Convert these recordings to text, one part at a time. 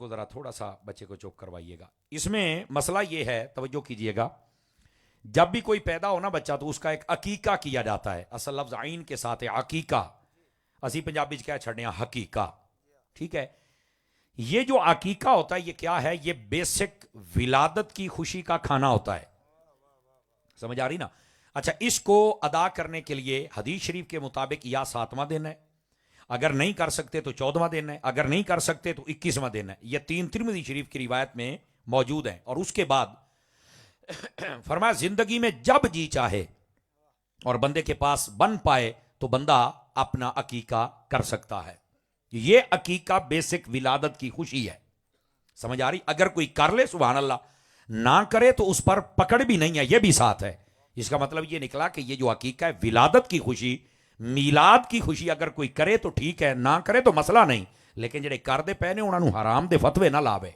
کو ذرا تھوڑا سا بچے کو چپ کروائیے گا. اس میں مسئلہ یہ ہے, توجہ کیجئے گا, جب بھی کوئی پیدا ہونا بچہ تو اس کا ایک عقیقہ کیا جاتا ہے. اصل لفظ عین کے ساتھ ہے عقیقہ, اسی پنجابی کیا چھڑنے حقیقہ, ٹھیک ہے. یہ جو عقیقہ ہوتا ہے یہ کیا ہے؟ یہ بیسک ولادت کی خوشی کا کھانا ہوتا ہے. سمجھ آ رہی نا؟ اچھا, اس کو ادا کرنے کے لیے حدیث شریف کے مطابق یا 7واں دن ہے, اگر نہیں کر سکتے تو 14واں دن ہے, اگر نہیں کر سکتے تو 21واں دن ہے. یہ 3 ترمذی شریف کی روایت میں موجود ہیں. اور اس کے بعد فرمایا زندگی میں جب جی چاہے اور بندے کے پاس بن پائے تو بندہ اپنا عقیقہ کر سکتا ہے. یہ عقیقہ بیسک ولادت کی خوشی ہے. سمجھ آ رہی؟ اگر کوئی کر لے سبحان اللہ, نہ کرے تو اس پر پکڑ بھی نہیں ہے, یہ بھی ساتھ ہے. اس کا مطلب یہ نکلا کہ یہ جو عقیقہ ہے ولادت کی خوشی, میلاد کی خوشی, اگر کوئی کرے تو ٹھیک ہے, نہ کرے تو مسئلہ نہیں, لیکن جڑے کر دے پے نے انہاں نوں حرام دے فتوے نہ لاوے.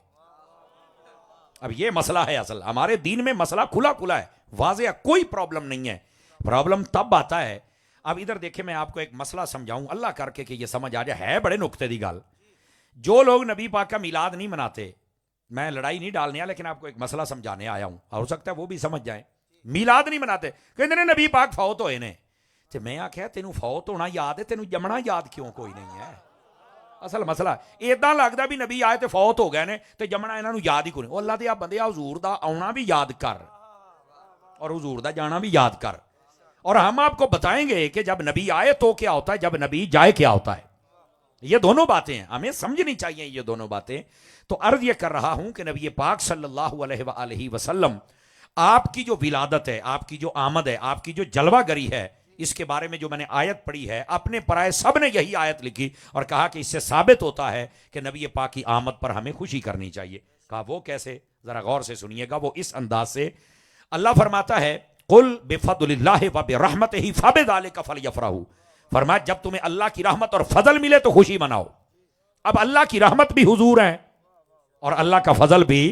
اب یہ مسئلہ ہے اصل, ہمارے دین میں مسئلہ کھلا کھلا ہے, واضح, کوئی پرابلم نہیں ہے. پرابلم تب آتا ہے. اب ادھر دیکھیں, میں آپ کو ایک مسئلہ سمجھاؤں اللہ کر کے کہ یہ سمجھ آ جائے, ہے بڑے نقطے دی گل. جو لوگ نبی پاک کا میلاد نہیں مناتے, میں لڑائی نہیں ڈالنے لیکن آپ کو ایک مسئلہ سمجھانے آیا ہوں, ہو سکتا ہے وہ بھی سمجھ جائیں. میلاد نہیں مناتے, کہتے ہیں نبی پاک فوت ہوئے نے. تو میں آخیا تینوں فوت ہونا یاد ہے, تینوں جمنا یاد کیوں کوئی نہیں ہے؟ اصل مسئلہ ایداں لگتا بھی نبی آئے تو فوت ہو گئے نے تو جمنا انہاں نوں یاد ہی کوئی نہیں. اللہ دے بندے حضور دا آنا بھی یاد کر اور حضور دا جانا بھی یاد کر. اور ہم آپ کو بتائیں گے کہ جب نبی آئے تو کیا ہوتا ہے, جب نبی جائے کیا ہوتا ہے. یہ دونوں باتیں ہیں, ہمیں سمجھنی چاہیے یہ دونوں باتیں. تو عرض یہ کر رہا ہوں کہ نبی پاک صلی اللہ علیہ وآلہ وسلم, آپ کی جو ولادت ہے, آپ کی جو آمد ہے, آپ کی جو جلوہ گری ہے, اس کے بارے میں جو میں نے آیت پڑھی ہے, اپنے پرائے سب نے یہی آیت لکھی اور کہا کہ اس سے ثابت ہوتا ہے کہ نبی پاک کی آمد پر ہمیں خوشی کرنی چاہیے. کہا وہ کیسے؟ ذرا غور سے سنیے گا. وہ اس انداز سے, اللہ فرماتا ہے قل بفضل اللہ وبرحمتہ فبذلک فلیفرحوا, فرمایا جب تمہیں اللہ کی رحمت اور فضل ملے تو خوشی مناؤ. اب اللہ کی رحمت بھی حضور ہے اور اللہ کا فضل بھی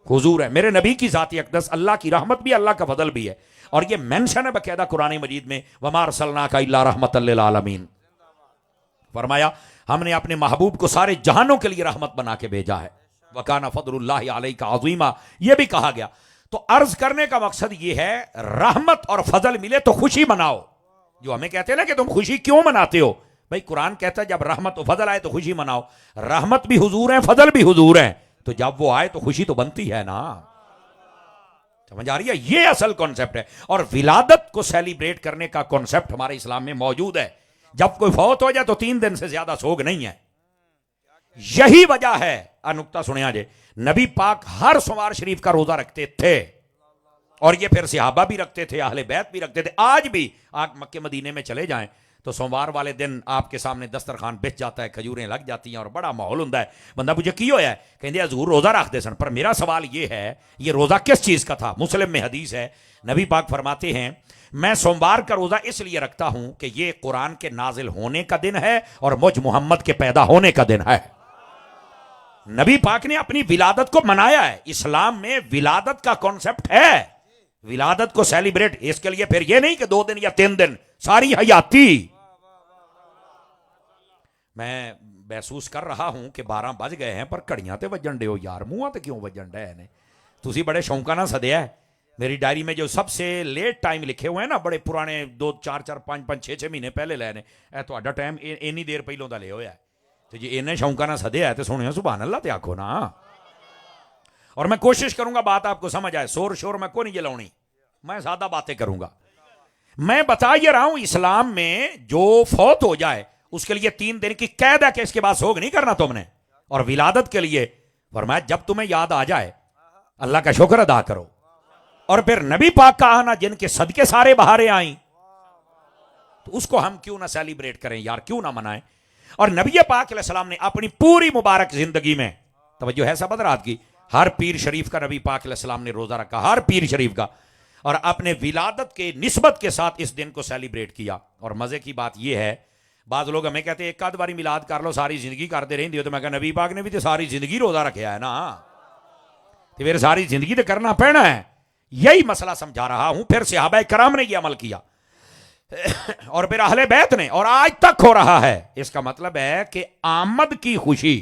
حضور ہے. میرے نبی کی ذاتی اقدس اللہ کی رحمت بھی, اللہ کا فضل بھی ہے, اور یہ مینشن ہے باقاعدہ قرآن مجید میں, وما ارسلناک الا رحمۃ للعالمین. فرمایا ہم نے اپنے محبوب کو سارے جہانوں کے لیے رحمت بنا کے بھیجا ہے. وکان فضل اللہ علیک عظیما, یہ بھی کہا گیا. تو عرض کرنے کا مقصد یہ ہے, رحمت اور فضل ملے تو خوشی مناؤ. جو ہمیں کہتے ہیں نا کہ تم خوشی کیوں مناتے ہو, بھائی قرآن کہتا ہے جب رحمت و فضل آئے تو خوشی مناؤ. رحمت بھی حضور ہیں, فضل بھی حضور ہیں, تو جب وہ آئے تو خوشی تو بنتی ہے نا. سمجھ آ رہی ہے؟ یہ اصل کانسیپٹ ہے. اور ولادت کو سیلیبریٹ کرنے کا کانسیپٹ ہمارے اسلام میں موجود ہے. جب کوئی فوت ہو جائے تو 3 دن سے زیادہ سوگ نہیں ہے. یہی وجہ ہے, نکتہ سنیا جے, نبی پاک ہر سوار شریف کا روزہ رکھتے تھے, اور یہ پھر صحابہ بھی رکھتے تھے, اہل بیت بھی رکھتے تھے. آج بھی آپ مکے مدینے میں چلے جائیں تو سوموار والے دن آپ کے سامنے دسترخوان بچ جاتا ہے, کھجوریں لگ جاتی ہیں اور بڑا ماحول ہوتا ہے. بندہ پوچھے کی ہویا ہے, کہندے حضور روزہ رکھتے سن. پر میرا سوال یہ ہے, یہ روزہ کس چیز کا تھا؟ مسلم میں حدیث ہے, نبی پاک فرماتے ہیں میں سوموار کا روزہ اس لیے رکھتا ہوں کہ یہ قرآن کے نازل ہونے کا دن ہے اور مجھ محمد کے پیدا ہونے کا دن ہے. نبی پاک نے اپنی ولادت کو منایا ہے. اسلام میں ولادت کا کانسیپٹ ہے, ولادت کو سیلیبریٹ. اس کے لیے پھر یہ نہیں کہ 2 دن یا 3 دن, ساری حیاتی. میں محسوس کر رہا ہوں کہ 12 بج گئے ہیں, پر کڑیاں تے وجن ڈے ہو یار, منہ تے کیوں وجن ڈے نے؟ تسی بڑے شوقاں نہ سدیا ہے. میری ڈائری میں جو سب سے لیٹ ٹائم لکھے ہوئے ہیں نا, بڑے پرانے 2 4 4 5 5 6 6 مہینے پہلے لے نے, اے تہاڈا ٹائم اینی دیر پہلوں دا لے ہویا ہے. تو جی اینے شوقاں نہ سدیا ہے تے سنیا سبحان اللہ تے آکھو نا. اور میں کوشش کروں گا بات آپ کو سمجھ آئے. شور میں کو نہیں جلاؤنی, میں سادہ باتیں کروں گا. میں بتا یہ رہا ہوں اسلام میں جو فوت ہو جائے اس کے لیے 3 دن کی قید ہے کہ اس کے بعد سوگ نہیں کرنا تم نے. اور ولادت کے لیے فرمایا جب تمہیں یاد آ جائے اللہ کا شکر ادا کرو. اور پھر نبی پاک کا آنا جن کے صدقے سارے بہاریں آئیں, تو اس کو ہم کیوں نہ سیلیبریٹ کریں یار, کیوں نہ منائیں. اور نبی پاک علیہ السلام نے اپنی پوری مبارک زندگی میں, توجہ ہے سب حضرات کی, ہر پیر شریف کا نبی پاک علیہ السلام نے روزہ رکھا, ہر پیر شریف کا, اور اپنے ولادت کے نسبت کے ساتھ اس دن کو سیلیبریٹ کیا. اور مزے کی بات یہ ہے, بعض لوگ ہمیں کہتے ہیں ایک آدھ باری میلاد کر لو ساری زندگی کرتے رہندے ہو, تو میں کہا نبی پاک نے بھی تو ساری زندگی روزہ رکھا ہے نا, تو پھر ساری زندگی تو کرنا پڑنا ہے. یہی مسئلہ سمجھا رہا ہوں. پھر صحابہ کرام نے یہ عمل کیا اور پھر اہل بیت نے, اور آج تک ہو رہا ہے. اس کا مطلب ہے کہ آمد کی خوشی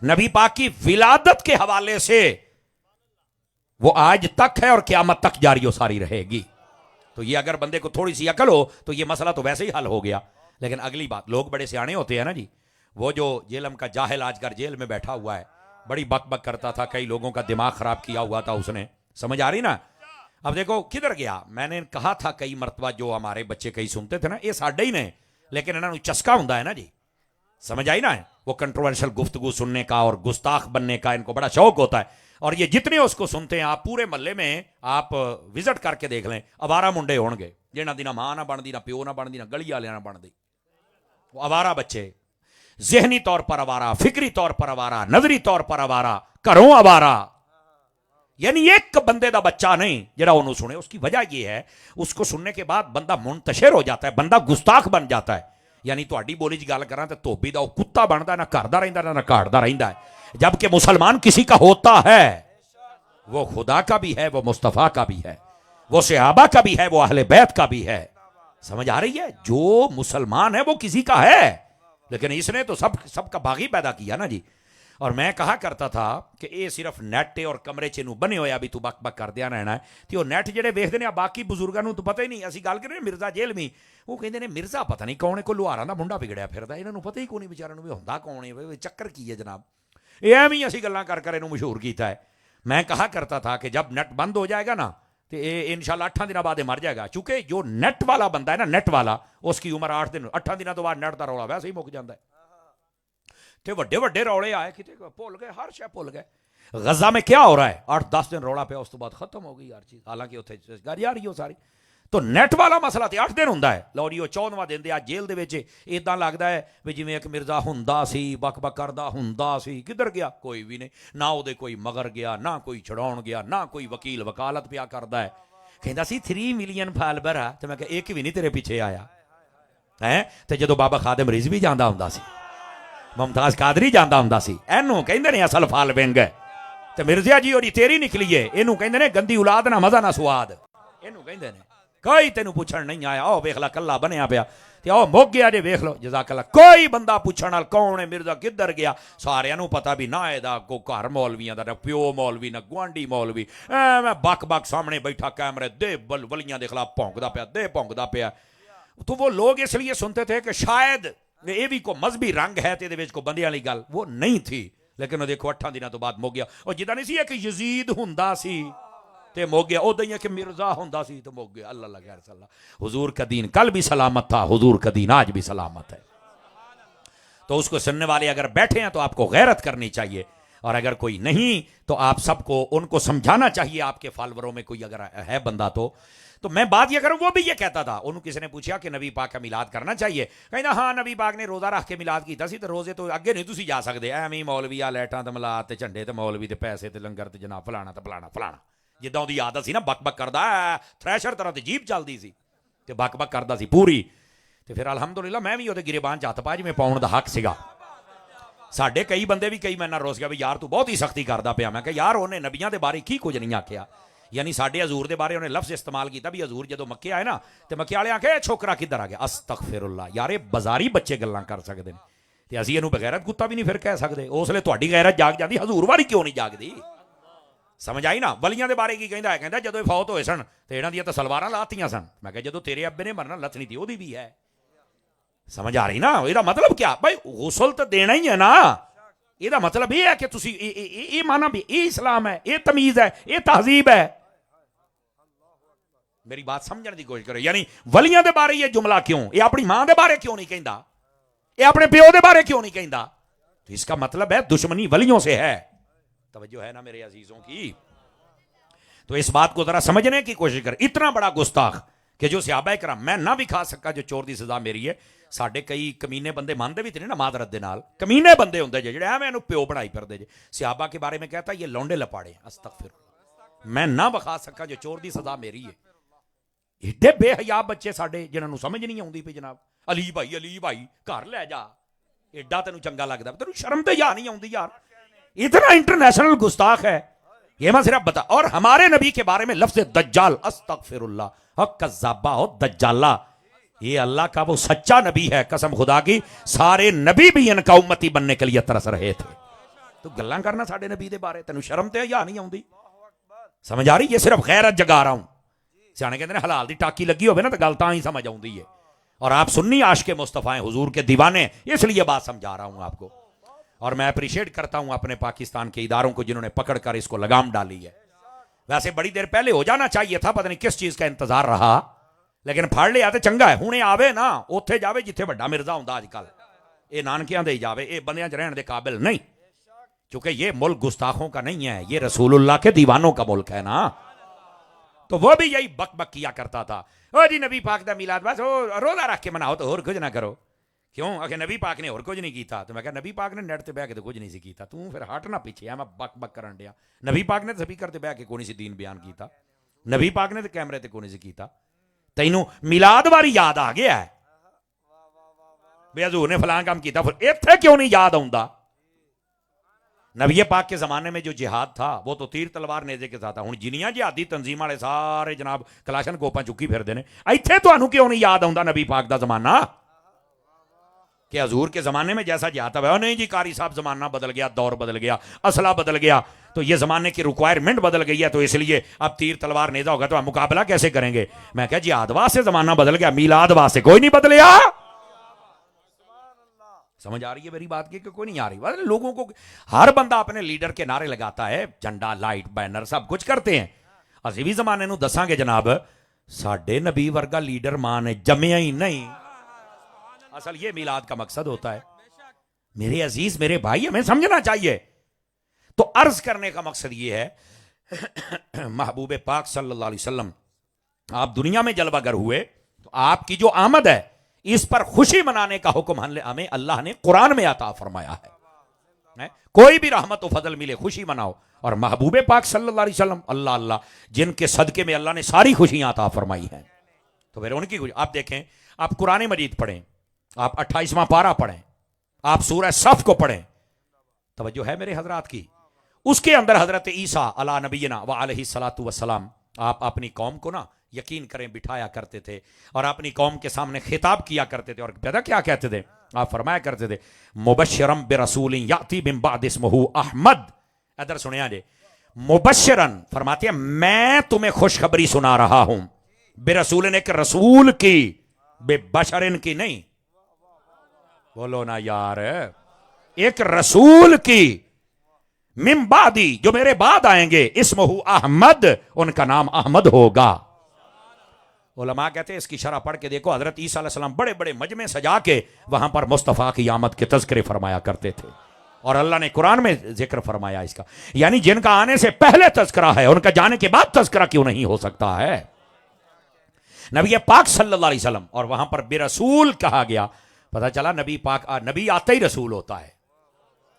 نبی پاک کی ولادت کے حوالے سے وہ آج تک ہے اور قیامت تک جاری و ساری رہے گی. تو یہ اگر بندے کو تھوڑی سی عقل ہو تو یہ مسئلہ تو ویسے ہی حل ہو گیا. لیکن اگلی بات، لوگ بڑے سیانے ہوتے ہیں نا جی. وہ جو جیلم کا جاہل آج کل جیل میں بیٹھا ہوا ہے، بڑی بک بک کرتا تھا، کئی لوگوں کا دماغ خراب کیا ہوا تھا اس نے. سمجھ آ رہی نا؟ اب دیکھو کدھر گیا. میں نے کہا تھا کئی مرتبہ، جو ہمارے بچے کئی سنتے تھے نا، یہ ساڈے ہی نے، لیکن انہوں نے چسکا ہوں ہے نا جی. سمجھ آئی نا؟ وہ کنٹروورشل گفتگو سننے کا اور گستاخ بننے کا ان کو بڑا شوق ہوتا ہے. اور یہ جتنے اس کو سنتے ہیں، آپ پورے محلے میں آپ وزٹ کر کے دیکھ لیں، آوارہ منڈے ہون گے جنہاں دی نہ ماں نہ بن دی، نہ پیو نہ بن دی، نہ گلی والے نہ بن دی. وہ آوارہ بچے، ذہنی طور پر آوارہ، فکری طور پر آوارہ، نظری طور پر آوارہ، گھروں آوارہ. یعنی ایک بندے دا بچہ نہیں جڑا انہوں سنے. اس کی وجہ یہ ہے، اس کو سننے کے بعد بندہ منتشر ہو جاتا ہے، بندہ گستاخ بن جاتا ہے. یعنی تہاڈی بولی چ گل کراں تے دھوبی دا کتا بندا، نہ گھر دا رہندا نہ کاٹ دا رہندا ہے. جبکہ مسلمان کسی کا ہوتا ہے، وہ خدا کا بھی ہے، وہ مصطفیٰ کا بھی ہے، وہ صحابہ کا بھی ہے، وہ اہل بیت کا بھی ہے. سمجھ آ رہی ہے؟ جو مسلمان ہے وہ کسی کا ہے. لیکن اس نے تو سب کا باغی پیدا کیا نا جی. اور میں کہا کرتا تھا کہ یہ صرف نیٹ اور کمرے چ بنے ہوئے بھی تو بک بک کر دیا رہنا ہے. تو وہ نیٹ جڑے ویکھدے نے باقی بزرگاں تو پتہ ہی نہیں. اسی گل کریں مرزا جیل میں، وہ کہندے نے مرزا پتہ نہیں کون ہے، کوئی لوہاراں دا منڈا بگڑیا پھردا، انہاں نوں پتہ ہی کوئی نہیں بیچاریاں نوں بھی ہوندا کون ہے، چکر کی ہے جناب. یہ ایویں اسی گلاں کر کر انہوں مشہور کیتا ہے. میں کہا کرتا تھا کہ جب نیٹ بند ہو جائے گا نا تو انشاءاللہ 8 دنوں بعد مر جائے گا. چونکہ جو نیٹ والا بندہ ہے نا، نیٹ والا، اس کی عمر 8 دن، 8 دنوں تو بعد نیٹ دا رولا ویسے ہی مک جاتا ہے. تے وڈے وڈے روڑے آئے، کتے بھول گئے، ہر شے بھول گئے. غزہ میں کیا ہو رہا ہے؟ 8-10 دن روڑا پیا، اس تو بعد ختم ہو گئی ہر چیز. حالانکہ اتنے گاڑی آ رہی ہو ساری. تو نیٹ والا مسئلہ تے 8 دن ہوندا ہے. لو جی، وہ 14واں دن دے جیل دے وچ اداں لگدا ہے بھی جویں ایک مرزا ہوندا سی، بک بک کردا ہوندا سی. کدھر گیا؟ کوئی بھی نہیں. نہ او دے کوئی مگر گیا، نہ کوئی چھڑاؤن گیا، نہ کوئی وکیل وکالت پیا کردا ہے. کہندا سی 3 ملین فالوور آ، تے میں کہ ایک بھی نہیں تیرے پیچھے آیا ہے. تے جدوں بابا خادم رضوی جاندا ہوندا سی، ممتاز قادری جاندا ہوندا سی، اینوں کہندے نے اصل فالوینگ ہے. تے مرزا جی اوری تیری نکلی ہے، اینوں کہندے نے گندی اولاد نہ مزہ نہ سواد. اینوں کہندے نے کوئی تینوں پوچھن نہیں آیا. او ویکھ لا کلا بنیا پیا تے او مک گیا جے. ویکھ لو جزاک اللہ. کوئی بندہ پوچھن نال کون ہے مرزا کدھر گیا؟ ساریاں نوں پتہ بھی نہ ادا کو گھر مولویاں دا، نہ پیو مولوی، نہ گوانڈی مولوی. میں بک بک سامنے بیٹھا کیمرے دے ولیاں دے خلاف بھونکدا پیا، دے بھونکدا پیا. تو وہ لوگ اس لیے سنتے تھے کہ شاید یہ بھی کو مذہبی رنگ ہے تے دے وچ کو بندیاں والی گل وہ نہیں تھی. لیکن وہ دیکھو 8 دنوں تو بعد مک گیا. اور جدا نہیں سی کہ یزید ہوندا سی تے مک گیا، او دئی کہ مرزا ہوندا سی تے مک گیا. اللہ اللہ غیر صلی اللہ. حضور کا دین کل بھی سلامت تھا، حضور کا دین آج بھی سلامت ہے. تو اس کو سننے والے اگر بیٹھے ہیں تو آپ کو غیرت کرنی چاہیے، اور اگر کوئی نہیں تو آپ سب کو ان کو سمجھانا چاہیے. آپ کے فالوروں میں کوئی اگر ہے بندہ تو میں بات یہ کروں. وہ بھی یہ کہتا تھا، انہوں کسی نے پوچھا کہ نبی پاک کا میلاد کرنا چاہیے، کہنا ہاں نبی پاک نے روزہ رکھ کے میلاد کیتا سی، تے روزے تو اگے نہیں تسی جا سکدے. ایویں مولوی آ لیٹاں تے ملاد تے جھنڈے تے مولوی تے پیسے تے لنگر تے جناب فلانا تے فلانا فلانا. جداں دی عادت سی نا بک بک کردا، تھریشر طرح تے جیپ چلدی سی تے بک بک کردا سی پوری. تے پھر الحمدللہ میں بھی اودے گریبان چ ہتھ پا جویں پاؤن دا حق سیگا. ساڈے کئی بندے بھی کئی میں نہ روس گیا بھی یار تو بہت ہی سختی کردا پیا. میں کہ یار اونے نبیاں دے بارے کی کچھ نہیں آکھیا. یعنی ساڈے حضور دے بارے انہیں لفظ استعمال کیتا بھی حضور جدو مکے آئے نا تے مکے والے آکھے چھوکرا کدھر آ گیا. استغفر اللہ. یار بازاری بچے گلاں کر سکدے نے تے اسی اینوں بغیرت کتا بھی نہیں پھر کہہ سکدے. اس لیے تہاڈی غیرت جاگ جاندی، حضور والی کیوں نہیں جاگدی؟ سمجھ آئی نا؟ ولیاں دے بارے کی کہندا ہے؟ کہندا جدو فوت ہوئے سن تے انہاں دیاں تے سلواراں لاتیاں سن. میں کہ جدو تیرے ابے نے مرنا لتنی تی اودی بھی ہے. سمجھ آ رہی نا؟ یہ مطلب کیا بھائی؟ غسل تو دینا ہی ہے نا. یہ مطلب یہ ہے کہ تسی یہ مانا بھی یہ اسلام ہے، یہ تمیز ہے، یہ تہذیب ہے. میری بات سمجھنے کی کوشش کرو. یعنی ولیاں دے بارے یہ جملہ کیوں؟ یہ اپنی ماں دے بارے کیوں نہیں کہندا؟ یہ اپنے پیو دے بارے کیوں نہیں کہندا؟ تو اس کا مطلب ہے دشمنی ولیوں سے ہے. توجہ ہے نا میرے عزیزوں کی؟ تو اس بات کو ذرا سمجھنے کی کوشش کر. اتنا بڑا گستاخ کہ جو صحابہ کرام، میں نہ بھی کھا سکا جو چور دی سزا میری ہے. ساڈے کئی کمینے بندے مانتے بھی تھے نا معذرت دے نال، کمینے بندے ہوندے جے جڑے ایویں اینوں پیو بنائی پھردے جے. صحابہ کے بارے میں کہتا یہ لونڈے لپاڑے. استغفر. میں نہ بخا سکا جو چور دی سزا میری ہے. ایڈے بے حیا بچے ساڈے جنہاں نوں سمجھ نہیں آوندی پئی جناب. علی بھائی گھر لے جا، ایڈا تینوں چنگا لگدا، تینوں شرم تے یا نہیں آوندی یار؟ اتنا انٹرنیشنل گستاخ ہے یہ. میں صرف بتا. اور ہمارے نبی کے بارے میں لفظ دجال، استغفر اللہ، کذابہ ہو دجالہ. یہ اللہ کا وہ سچا نبی ہے، قسم خدا کی. سارے نبی بھی ان کا امتی بننے کے لیے ترس رہے تھے. تو گلاں کرنا ساڈے نبی دے بارے، تینوں شرم تے یا نہیں آؤندی؟ سمجھ آ رہی؟ یہ صرف غیرت جگا رہا ہوں. سیانے کہتے ہیں حلال دی ٹاکی لگی ہوئے نا تو گل تاں ہی سمجھ آؤندی ہے. اور آپ سنی عاشق مصطفیٰ ہیں، حضور کے دیوانے، اس لیے بات سمجھا رہا ہوں آپ کو. اور میں اپریشیٹ کرتا ہوں اپنے پاکستان کے اداروں کو جنہوں نے پکڑ کر اس کو لگام ڈالی ہے. ویسے بڑی دیر پہلے ہو جانا چاہیے تھا، پتہ نہیں کس چیز کا انتظار رہا، لیکن پھڑ لیا تو چنگا ہے. ہنے آوے نا اوتھے جاوے جتھے بڑا مرزا ہوندا اج کل، اے نانکیاں دے جاوے، اے بندیاں چ رہن دے قابل نہیں. چونکہ یہ ملک گستاخوں کا نہیں ہے، یہ رسول اللہ کے دیوانوں کا ملک ہے نا. تو وہ بھی یہی بک بک کیا کرتا تھا، او جی نبی پاک دا میلاد بس روزہ رکھ کے مناؤ تو اور کچھ نہ کرو. کیوں؟ کہ نبی پاک نے اور کچھ نہیں کیتا. تو میں کہا نبی پاک نے نیٹ تے بہ کے تو کچھ نہیں سی کیتا، تو پھر ہٹ نہ پیچھے ہے میں بک بک کرن دیا. نبی پاک نے سپیکر تے بہ کے کوئی سی دین بیان کیتا، نبی پاک نے تے کیمرے تے کوئی نہیں سی کیتا. تینوں میلاد واری یاد آ گیا ہے بے حضور نے فلاں کام کیتا، پھر ایتھے کیوں نہیں یاد آوندا؟ نبی پاک کے زمانے میں جو جہاد تھا وہ تو تیر تلوار نیزے کے ساتھ تھا. ہن جنیاں جہادی تنظیم والے سارے جناب کلاشن کوپاں چکی پھردے نے. ایتھے تانوں کیوں نہیں یاد آوندا نبی پاک دا زمانہ کہ حضور کے زمانے میں جیسا جہاد تھا؟ نہیں جی قاری صاحب زمانہ بدل گیا، دور بدل گیا، اسلحہ بدل گیا، تو یہ زمانے کی ریکوائرمنٹ بدل گئی ہے، تو اس لیے اب تیر تلوار نیزہ ہوگا تو ہم مقابلہ کیسے کریں گے؟ میں کہا جہاد واسطے زمانہ بدل گیا، میلاد واسطے کوئی نہیں بدلیا. سمجھ آ رہی ہے میری بات کی کہ کوئی نہیں آ رہی؟ لوگوں کو ہر بندہ اپنے لیڈر کے نعرے لگاتا ہے، جھنڈا لائٹ بینر سب کچھ کرتے ہیں. اسی بھی زمانے نو دساں گے جناب ساڈے نبی ورگا لیڈر ماں نے جمیا ہی نہیں. اصل یہ میلاد کا مقصد ہوتا ہے. میرے عزیز میرے بھائی ہمیں سمجھنا چاہیے. تو عرض کرنے کا مقصد یہ ہے محبوب پاک صلی اللہ علیہ وسلم آپ دنیا میں جلوہ گر ہوئے تو آپ کی جو آمد ہے اس پر خوشی منانے کا حکم ہمیں اللہ نے قرآن میں عطا فرمایا ہے. کوئی بھی رحمت و فضل ملے خوشی مناؤ. اور محبوب پاک صلی اللہ علیہ وسلم اللہ اللہ جن کے صدقے میں اللہ نے ساری خوشیاں عطا فرمائی ہیں، تو پھر ان کی خوشی. آپ دیکھیں، آپ قرآن مجید پڑھیں، آپ 28واں پارہ پڑھیں، آپ سورہ صف کو پڑھیں، توجہ ہے میرے حضرات کی؟ اس کے اندر حضرت عیسیٰ علی نبینا و علیہ الصلوۃ والسلام آپ اپنی قوم کو نا یقین کریں بٹھایا کرتے تھے اور اپنی قوم کے سامنے خطاب کیا کرتے تھے. اور پتہ کیا کہتے تھے؟ آپ فرمایا کرتے تھے مبشرم برسول یاتی من بعد اسمہ احمد. ادھر سنیا جی، مبشرن فرماتے ہیں میں تمہیں خوشخبری سنا رہا ہوں، برسول ایک رسول کی، بے بشرن کی نہیں. بولو نا یار، ایک رسول کی، من بعدی جو میرے بعد آئیں گے، اسمہ احمد ان کا نام احمد ہوگا. علماء کہتے ہیں اس کی شرح پڑھ کے دیکھو، حضرت عیسیٰ علیہ السلام بڑے بڑے مجمع سجا کے وہاں پر مصطفیٰ کی آمد کے تذکرے فرمایا کرتے تھے، اور اللہ نے قرآن میں ذکر فرمایا اس کا. یعنی جن کا آنے سے پہلے تذکرہ ہے ان کا جانے کے بعد تذکرہ کیوں نہیں ہو سکتا ہے؟ نبی پاک صلی اللہ علیہ وسلم، اور وہاں پر برسول کہا گیا. پتہ چلا نبی پاک نبی آتا ہی رسول ہوتا ہے.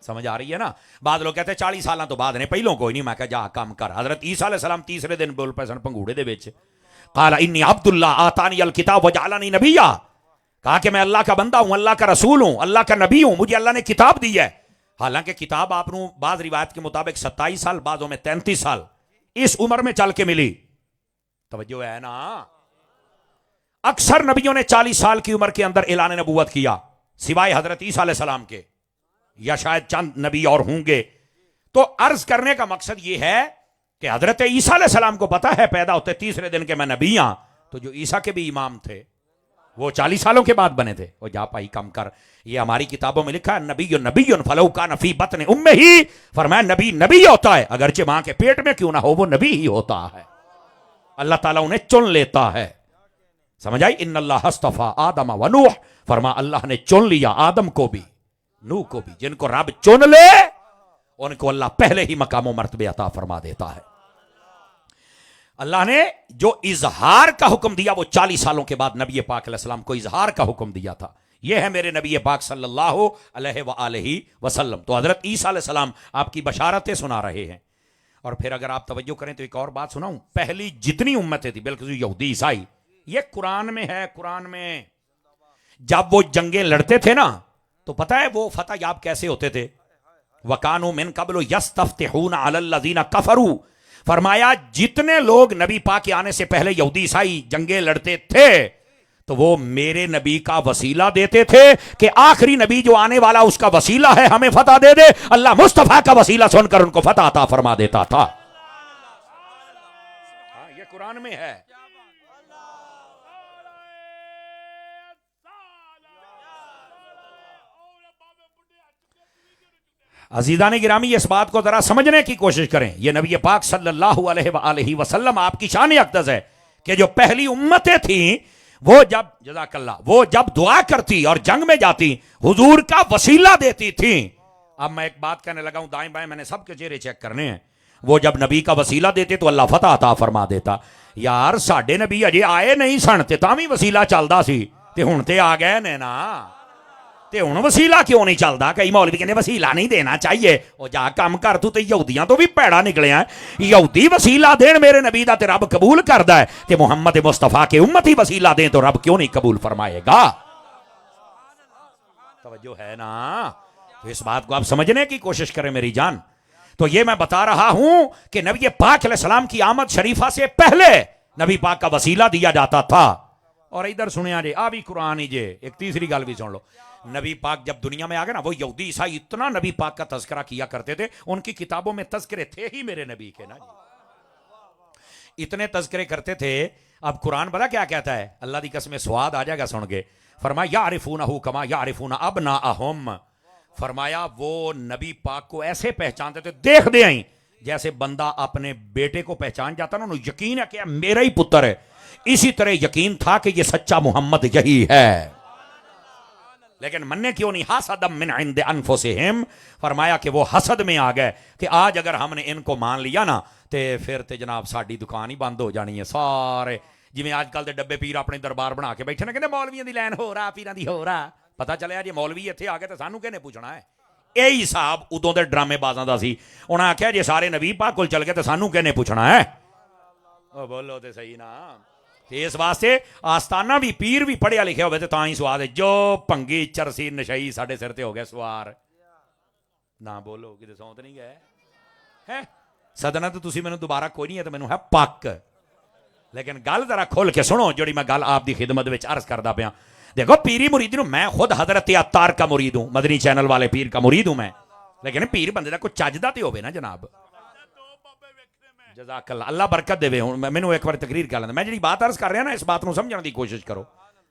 سمجھ آ رہی ہے نا؟ بعض لوگ کہتے ہیں 40 سالاں تو بعد نے، پہلوں کوئی نہیں. میں کہا جا کام کر. حضرت عیسیٰ علیہ السلام تیسرے دن بول پے سن پنگوڑے دے وچ، قال انی عبد اللہ آتانی الکتاب وجعلنی نبیا. کہا کہ میں اللہ کا بندہ ہوں، اللہ کا رسول ہوں، اللہ کا نبی ہوں، مجھے اللہ نے کتاب دی ہے. حالانکہ کتاب آپ کو بعض روایت کے مطابق 27 سال، بعضوں میں 33 سال اس عمر میں چل کے ملی. توجہ ہے نا؟ اکثر نبیوں نے 40 سال کی عمر کے اندر اعلان نبوت کیا، سوائے حضرت عیسیٰ علیہ السلام کے، یا شاید چند نبی اور ہوں گے. تو عرض کرنے کا مقصد یہ ہے کہ حضرت عیسیٰ علیہ السلام کو پتا ہے پیدا ہوتے تیسرے دن کے میں نبی ہاں. تو جو عیسیٰ کے بھی امام تھے وہ 40 سالوں کے بعد بنے تھے. وہ جا پائی کم کر، یہ ہماری کتابوں میں لکھا ہے نبی نبی فلو کان فی بطن امہ ہی. فرمایا نبی نبی ہوتا ہے اگرچہ ماں کے پیٹ میں کیوں نہ ہو، وہ نبی ہی ہوتا ہے. اللہ تعالیٰ انہیں چن لیتا ہے. سمجھ آئی؟ ان اللہ اصطفیٰ آدم و نوح. فرما اللہ نے چن لیا آدم کو بھی، نوح کو بھی. جن کو رب چن لے ان کو اللہ پہلے ہی مقام و مرتبے عطا فرما دیتا ہے. اللہ نے جو اظہار کا حکم دیا وہ 40 سالوں کے بعد نبی پاک علیہ السلام کو اظہار کا حکم دیا تھا. یہ ہے میرے نبی پاک صلی اللہ علیہ وآلہ وسلم. تو حضرت عیسیٰ علیہ السلام آپ کی بشارتیں سنا رہے ہیں. اور پھر اگر آپ توجہ کریں تو ایک اور بات سناؤں. پہلی جتنی امتیں تھیں بالکل یہودی عیسائی، یہ قرآن میں ہے. قرآن میں جب وہ جنگیں لڑتے تھے نا تو پتہ ہے وہ فتح یاب کیسے ہوتے تھے؟ وَكَانُوا مِن قَبْلُ يَسْتَفْتِحُونَ عَلَى الَّذِينَ كَفَرُوا. فرمایا جتنے لوگ نبی پاک کے آنے سے پہلے یہودی عیسائی جنگیں لڑتے تھے تو وہ میرے نبی کا وسیلہ دیتے تھے کہ آخری نبی جو آنے والا اس کا وسیلہ ہے ہمیں فتح دے دے. اللہ مصطفیٰ کا وسیلہ سن کر ان کو فتح عطا فرما دیتا تھا. یہ قرآن میں ہے. عزیزان گرامی اس بات کو ذرا سمجھنے کی کوشش کریں. یہ نبی پاک صلی اللہ علیہ وآلہ وسلم آپ کی شان اقدس ہے کہ جو پہلی امتیں تھیں وہ جب جزاک اللہ وہ جب دعا کرتی اور جنگ میں جاتی حضور کا وسیلہ دیتی تھیں. اب میں ایک بات کہنے لگا ہوں دائیں بائیں میں نے سب کے چہرے چیک کرنے ہیں. وہ جب نبی کا وسیلہ دیتے تو اللہ فتح عطا فرما دیتا. یار ساڈے نبی اجے آئے نہیں سن تے تاں وی وسیلہ چلدا سی تے ہن تے آ گئے نے نا تے ہن وسیلہ کیوں نہیں چلدا. کئی مولوی کہندے وسیلہ نہیں دینا چاہیے. او جا کم کر تو تے یہودیاں تو بھی پیڑا نکلیا ہے. یہودی وسیلہ دین میرے نبی دا تے رب قبول کردا ہے تے محمد مصطفیٰ کے امتی وسیلہ دیں تو رب کیوں نہیں قبول فرمائے گا. توجہ ہے نا. تو اس بات کو آپ سمجھنے کی کوشش کریں میری جان. تو یہ میں بتا رہا ہوں کہ نبی پاک علیہ السلام کی آمد شریفہ سے پہلے نبی پاک کا وسیلہ دیا جاتا تھا. اور ادھر سنیا جی بھی قرآن ہی جے ایک تیسری گل بھی سن لو. نبی پاک جب دنیا میں آ گئے نا وہ یہودی عیسائی اتنا نبی پاک کا تذکرہ کیا کرتے تھے. ان کی کتابوں میں تذکرے تھے ہی میرے نبی کے نا جی. اتنے تذکرے کرتے تھے. اب قرآن پتہ کیا کہتا ہے. اللہ دی قسم سواد آ جائے گا سن کے. فرمایا یعرفونہ کما یعرفون ابناءہم. فرمایا وہ نبی پاک کو ایسے پہچانتے تھے دیکھ دے آئیں جیسے بندہ اپنے بیٹے کو پہچان جاتا نا. انہوں یقین ہے کہ میرا ہی پتر ہے. اسی طرح یقین تھا کہ یہ سچا محمد یہی ہے. لیکن مننے کیوں نہیں. حسد من عند انفسہم. فرمایا کہ وہ حسد میں آ گئے کہ آج اگر ہم نے ان کو مان لیا نا تے پھر تے جناب ساڈی دکان ہی بند ہو جانی ہے. سارے جویں آج کل دے ڈبے پیر اپنے دربار بنا کے بیٹھے نا کہندے مولویاں دی لین ہو رہا پیراں دی ہو رہا. پتہ چلیا جی مولوی اتنے آ گئے تو سانو کہنے پوچھنا ہے. یہی حساب ادوں دے ڈرامے بازاں دا سی. انہاں آکھیا جی سارے نبی پاک کول چل گئے تو سانو کہنے پوچھنا ہے. او بولو تے صحیح نا. اس واسطے آستانہ بھی پیر بھی پڑھیا لکھیا ہوئے تو تاں ہی سواد ہے. جو پنگی چرسی نشئی ساڈے سر تے ہو گئے سوار نہ بولو کتے سونت نہیں گئے ہے. سدنا تو تسی مینوں دوبارہ کوئی نہیں ہے تو مینوں ہے پک. لیکن گل ذرا کھول کے سنو جڑی میں گل آپ دی خدمت وچ عرض کردا پیاں. دیکھو پیری مرید نو میں خود حضرت عطار کا مرید ہوں. مدنی چینل والے پیر کا مرید ہوں میں. لیکن پیر بندے دا کوئی چجدا تے ہوے نا جناب. جزاک اللہ اللہ برکت دے. مینوں ایک بار تقریر کر لیندا. میں جڑی بات عرض کر رہا نا اس بات نو سمجھن دی کوشش کرو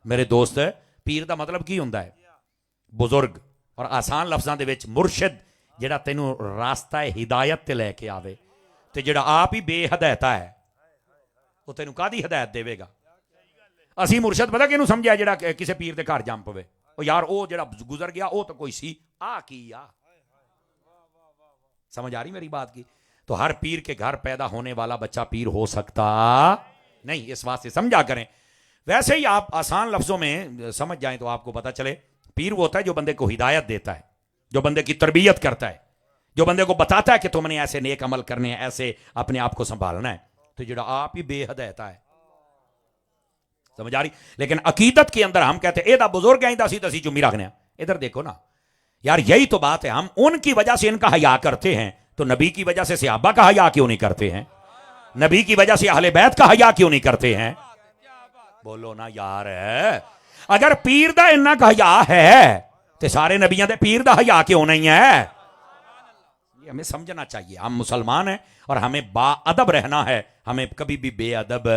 میرے دوست. پیر دا مطلب کی ہوندا ہے بزرگ. اور آسان لفظاں دے وچ مرشد جڑا تینوں راستہ ہدایت تے لے کے آوے. تے جڑا آپ ہی بے ہدایتا ہے وہ تینوں کادی ہدایت دے گا. اسی مرشد پتہ کینوں سمجھا جڑا کسے پیر دے گھر جم پوے. او یار او جڑا گزر گیا او تو کوئی سی آ کی آ. سمجھ آ رہی میری بات کی. تو ہر پیر کے گھر پیدا ہونے والا بچہ پیر ہو سکتا نہیں. اس واسطے سمجھا کریں. ویسے ہی آپ آسان لفظوں میں سمجھ جائیں تو آپ کو پتہ چلے پیر وہ ہوتا ہے جو بندے کو ہدایت دیتا ہے, جو بندے کی تربیت کرتا ہے, جو بندے کو بتاتا ہے کہ تم نے ایسے نیک عمل کرنے ہیں, ایسے اپنے آپ کو سنبھالنا ہے. تو جڑا آپ ہی بے ہدایت ہے. سمجھ آ رہی. لیکن عقیدت کے اندر ہم کہتے ہیں اے دا بزرگ ہیں دسی دسی چمی رکھنے. ادھر دیکھو نا یار یہی تو بات ہے. ہم ان کی وجہ سے ان کا حیا کرتے ہیں تو نبی کی وجہ سے صحابہ کا حیا کیوں نہیں کرتے ہیں؟ نبی کی وجہ سے اہل بیت کا حیا کیوں نہیں کرتے ہیں؟ بولو نا یار. اگر پیر دا انہاں کا حیا ہے تو سارے نبیاں دے پیر دا حیا کیوں نہیں ہے؟ یہ ہمیں سمجھنا چاہیے. ہم مسلمان ہیں اور ہمیں با ادب رہنا ہے. ہمیں کبھی بھی بے ادب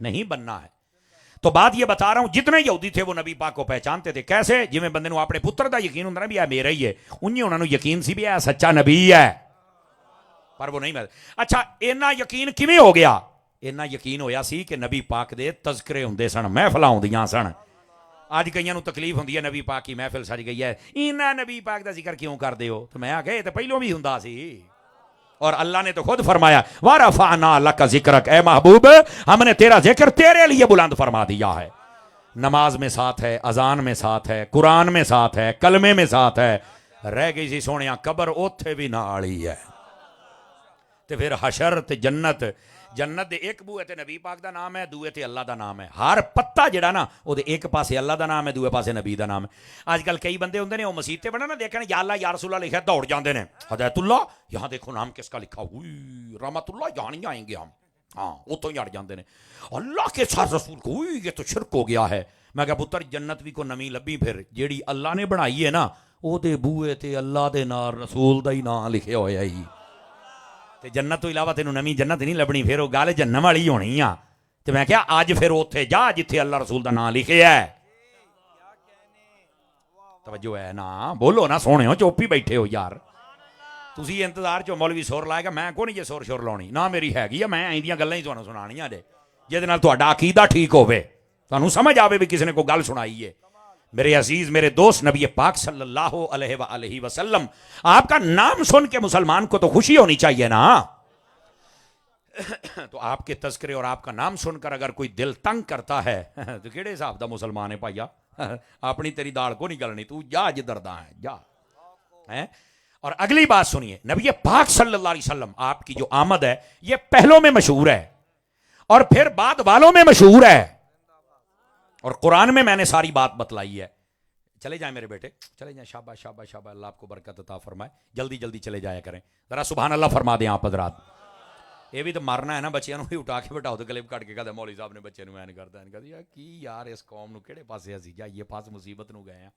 نہیں بننا ہے. تو بات یہ بتا رہا ہوں جتنے یہودی تھے وہ نبی پاک کو پہچانتے تھے. کیسے؟ جویں بندے نو اپنے پتر دا یقین ہوندا نا بھی میرا ہی ہے, انہیں انہاں نو یقین سی بھی ہے سچا نبی ہے. پر وہ نہیں مل. اچھا اینا یقین کیویں ہو گیا؟ اینا یقین ہویا سی کہ نبی پاک دے تذکرے ہوندے سن, محفلاں ہوندیاں سن. اج کئیاں نو تکلیف ہوندی ہے نبی پاک کی محفل سج گئی ہے, اینا نبی پاک دا ذکر کیوں کر دے ہو؟ تو میں آکھیا تے پہلوں بھی ہوندا سی. اور اللہ نے تو خود فرمایا وَرَفَعْنَا لَكَ ذِكْرَكَ, اے محبوب ہم نے تیرا ذکر تیرے لیے بلند فرما دیا ہے. نماز میں ساتھ ہے, اذان میں ساتھ ہے, قرآن میں ساتھ ہے, کلمے میں ساتھ ہے. رہ گئی سی سونیاں قبر اوتھے بھی نالی ہے. تے پھر حشر تے جنت. جنت دے ایک بوئے تے نبی پاک دا نام ہے, دوئے تے اللہ دا نام ہے. ہر پتہ جڑا نا او دے ایک پاسے اللہ دا نام ہے, دوئے پاسے نبی دا نام ہے. آج کل کئی بندے ہوندے نے او مسجد تے بنا نا دیکھن یا اللہ یا رسول اللہ لکھا دوڑ جاندے نے. ہدایت اللہ یہاں دیکھو نام کس کا لکھا ہوئی, رحمت اللہ یہاں نہیں آئیں گے ہم. ہاں اتوں ہی اڑ جاندے نے اللہ کے ساتھ رسول کو یہ تو شرک ہو گیا ہے. میں کہا پتر جنت بھی کو نمی لبھی پھر جیڑی اللہ نے بنائی ہے نا او دے بوئے تے اللہ دے نال رسول دا ہی نام لکھے ہویا ہی تے جنت تو علاوہ تینوں نمی جنت نہیں لبنی پھر وہ گل جہنم والی ہونی آ. تے میں کہا اج پھر اوتھے جا جتھے اللہ رسول دا نام لکھے ہے. توجہ ہے نا بولو نا سونے ہو چوپ ہی بیٹھے ہو یار. تسی انتظار چو مولوی سور لائے گا میں کو نہیں جے سور شور لاؤنی نہ میری ہے میں ایندیاں گلاں ہی تانوں سنانیاں جے جہدے نال تہاڈا عقیدہ ٹھیک ہوے تانوں سمجھ آوے بھی کسی نے کوئی گل سنائی ہے. میرے عزیز میرے دوست نبی پاک صلی اللہ علیہ وآلہ وسلم آپ کا نام سن کے مسلمان کو تو خوشی ہونی چاہیے نا. تو آپ کے تذکرے اور آپ کا نام سن کر اگر کوئی دل تنگ کرتا ہے تو کیڑے حساب دا مسلمان ہے پائیا. اپنی تیری داڑ کو نہیں گلنی تو جا جدھر دا ہے جا. اور اگلی بات سنیے نبی پاک صلی اللہ علیہ وسلم آپ کی جو آمد ہے یہ پہلوں میں مشہور ہے اور پھر بعد والوں میں مشہور ہے اور قرآن میں نے ساری بات بتلائی ہے. چلے جائیں میرے بیٹے چلے جائیں شاباش شاباش شاباش اللہ آپ کو برکت عطا فرمائے. جلدی جلدی چلے جایا کریں ذرا سبحان اللہ فرما دیں آپ حضرات. یہ بھی تو مرنا ہے نا بچیاں بھی اٹھا کے بٹھاؤ تو کلپ کٹ کے کہتے مولوی صاحب نے بچے نو این کرتا ہے کی یار اس قوم نو کہڑے پاسے اسی جائیے پاس مصیبت نو گئے ہیں.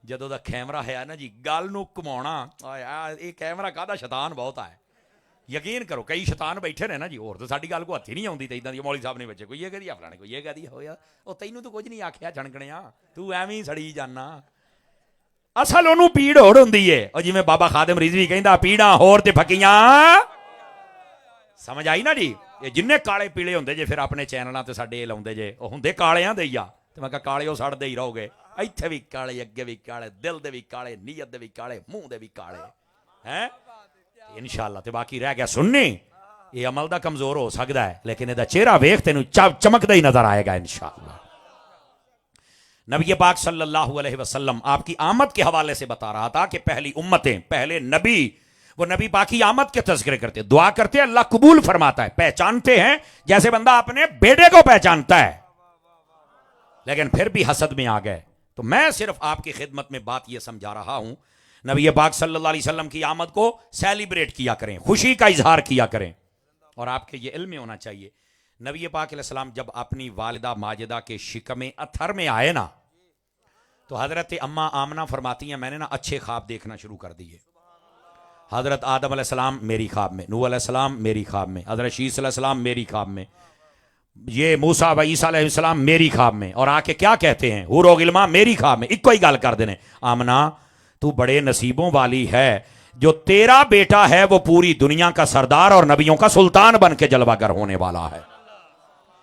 جدوں دا کیمرہ ہے نا جی گل نو کماਉਣਾ یہ کیمرہ کہدا شیطان بہت ہے. یقین کرو کئی شیطان بیٹھے نے نا جی اور تو ساری گل کو ہتھی نہیں آتی تو ادا مولوی صاحب نے بچے کوئی یہ کہہ دیا فلانے کوئی یہ کہہ دیا ہویا وہ تینوں تو کچھ نہیں آخیا چھنکڑیاں تو ایویں ہی سڑی جانا. اصل انہوں پیڑ ہوڑ ہوندی ہے اور جی میں بابا خادم رضوی کہندا پیڑاں ہور تے پھکیاں سمجھ آئی نا جی. یہ جن کالے پیلے ہوندے جے پھر اپنے چینلاں تے ساڈے لاؤندے جے وہ ہوندے کالیاں دے یا تے میں کہا کالے وہ سڑدے ہی رہو گے ایتھے بھی کالے اگے بھی کالے دل دے بھی کالے نیت دے بھی کالے منہ دے بھی کالے ہیں انشاءاللہ. تے باقی رہ گیا سننی یہ عمل دا کمزور ہو سکتا ہے لیکن یہ چہرہ ویکھ تینوں چمکدا ہی نظر آئے گا انشاءاللہ. نبی پاک صلی اللہ علیہ وسلم آپ کی آمد کے حوالے سے بتا رہا تھا کہ پہلی امتیں پہلے نبی وہ نبی پاک کی آمد کے تذکرے کرتے دعا کرتے اللہ قبول فرماتا ہے پہچانتے ہیں جیسے بندہ اپنے بیٹے کو پہچانتا ہے لیکن پھر بھی حسد میں آ گئے. تو میں صرف آپ کی خدمت میں بات یہ سمجھا رہا ہوں نبی پاک صلی اللہ علیہ وسلم کی آمد کو سیلیبریٹ کیا کریں خوشی کا اظہار کیا کریں. اور آپ کے یہ علم ہونا چاہیے نبی پاک علیہ السلام جب اپنی والدہ ماجدہ کے شکم اتھر میں آئے نا تو حضرت اماں آمنہ فرماتی ہیں میں نے نا اچھے خواب دیکھنا شروع کر دیے. حضرت آدم علیہ السلام میری خواب میں نوح علیہ السلام میری خواب میں حضرت شیس علیہ السلام میری خواب میں یہ موسیٰ و عیسیٰ علیہ السلام میری خواب میں اور آ کے کیا کہتے ہیں حور و غلمان میری خواب میں ایک کوئی گل کر دینے آمنہ تو بڑے نصیبوں والی ہے جو تیرا بیٹا ہے وہ پوری دنیا کا سردار اور نبیوں کا سلطان بن کے جلوہ گر ہونے والا ہے.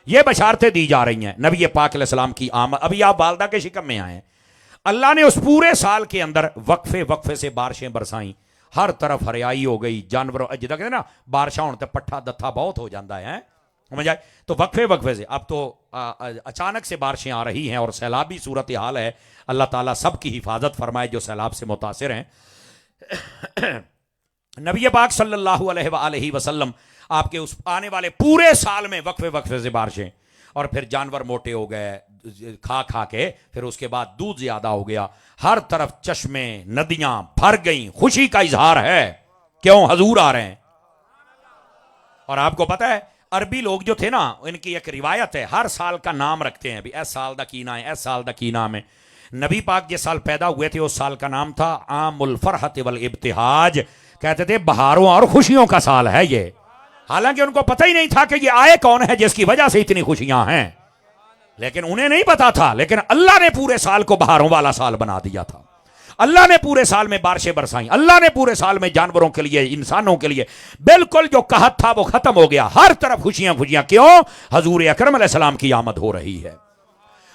یہ بشارتیں دی جا رہی ہیں نبی پاک علیہ السلام کی آمد. ابھی آپ والدہ کے شکم میں آئے اللہ نے اس پورے سال کے اندر وقفے سے بارشیں برسائیں ہر طرف ہریائی ہو گئی جانوروں جدا کہتے ہیں نا بارشاں ہونے تے پٹھا دتھا بہت ہو جاتا ہے سمجھ آئے. تو وقفے سے اب تو اچانک سے بارشیں آ رہی ہیں اور سیلابی صورتحال ہے. اللہ تعالیٰ سب کی حفاظت فرمائے جو سیلاب سے متاثر ہیں. نبی پاک صلی اللہ علیہ وآلہ وسلم آپ کے اس آنے والے پورے سال میں وقفے سے بارشیں اور پھر جانور موٹے ہو گئے کھا کے پھر اس کے بعد دودھ زیادہ ہو گیا ہر طرف چشمے ندیاں بھر گئیں خوشی کا اظہار ہے کیوں حضور آ رہے ہیں. اور آپ کو پتہ ہے عربی لوگ جو تھے نا ان کی ایک روایت ہے ہر سال کا نام رکھتے ہیں بھی اس سال دا کی نام ہے اس سال دا کی نام ہے. نبی پاک جس سال پیدا ہوئے تھے اس سال کا نام تھا عام الفرحت والابتہاج کہتے تھے بہاروں اور خوشیوں کا سال ہے یہ. حالانکہ ان کو پتہ ہی نہیں تھا کہ یہ آئے کون ہے جس کی وجہ سے اتنی خوشیاں ہیں لیکن انہیں نہیں پتا تھا لیکن اللہ نے پورے سال کو بہاروں والا سال بنا دیا تھا. اللہ نے پورے سال میں بارشیں برسائیں اللہ نے پورے سال میں جانوروں کے لیے انسانوں کے لیے بالکل جو قحط تھا وہ ختم ہو گیا ہر طرف خوشیاں کیوں حضور اکرم علیہ السلام کی آمد ہو رہی ہے.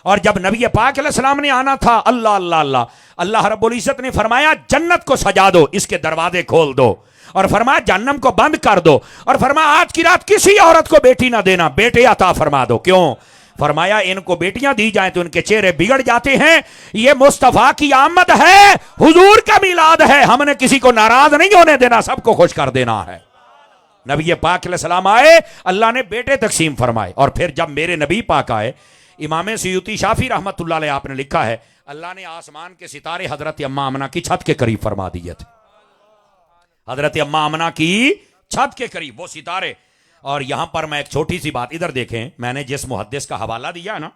اور جب نبی پاک علیہ السلام نے آنا تھا اللہ رب العزت نے فرمایا جنت کو سجا دو اس کے دروازے کھول دو اور فرمایا جہنم کو بند کر دو اور فرمایا آج کی رات کسی عورت کو بیٹی نہ دینا بیٹے عطا فرما دو. کیوں فرمایا ان کو بیٹیاں دی جائیں تو ان کے چہرے بگڑ جاتے ہیں. یہ مصطفیٰ کی آمد ہے حضور کا میلاد ہے ہم نے کسی کو ناراض نہیں ہونے دینا سب کو خوش کر دینا ہے. نبی پاک علیہ السلام آئے اللہ نے بیٹے تقسیم فرمائے اور پھر جب میرے نبی پاک آئے امام سیوطی شافی رحمت اللہ علیہ آپ نے لکھا ہے اللہ نے آسمان کے ستارے حضرت اماں آمنہ کی چھت کے قریب فرما دیے تھے. حضرت اماں آمنہ کی چھت کے قریب وہ ستارے اور یہاں پر میں ایک چھوٹی سی بات، ادھر دیکھیں، میں نے جس محدث کا حوالہ دیا نا،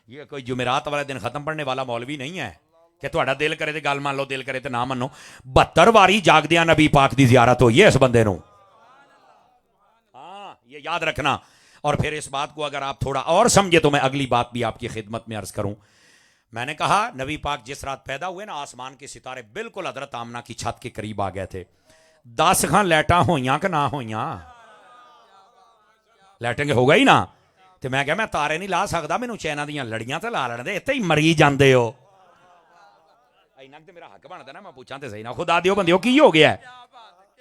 یہ کوئی جمعرات والے دن ختم پڑھنے والا مولوی نہیں ہے کہ تہاڈا دل کرے تے گل مان لو، دل کرے تے نہ منو. 72 واری جاگدیاں نبی پاک دی زیارت ہوئی ہے اس بندے نو. ہاں یہ یاد رکھنا. اور پھر اس بات کو اگر آپ تھوڑا اور سمجھے تو میں اگلی بات بھی آپ کی خدمت میں عرض کروں. میں نے کہا نبی پاک جس رات پیدا ہوئے نا، آسمان کے ستارے بالکل حضرت آمنہ کی چھت کے قریب آ گئے تھے. 10 خان لیٹاں ہوئیاں کہ نہ ہوئیاں؟ لیٹیں گے ہو گئی نا. تو میں کہا میں تارے نہیں لا سکتا، مینوں چینا دیاں لڑیاں تے لا لین دے، اتنے ہی مری جاندے ہو. اینا تے میرا حق بنتا نا میں پوچھاں تے صحیح نا، خدا دیو بندیو کی ہو گیا ہے؟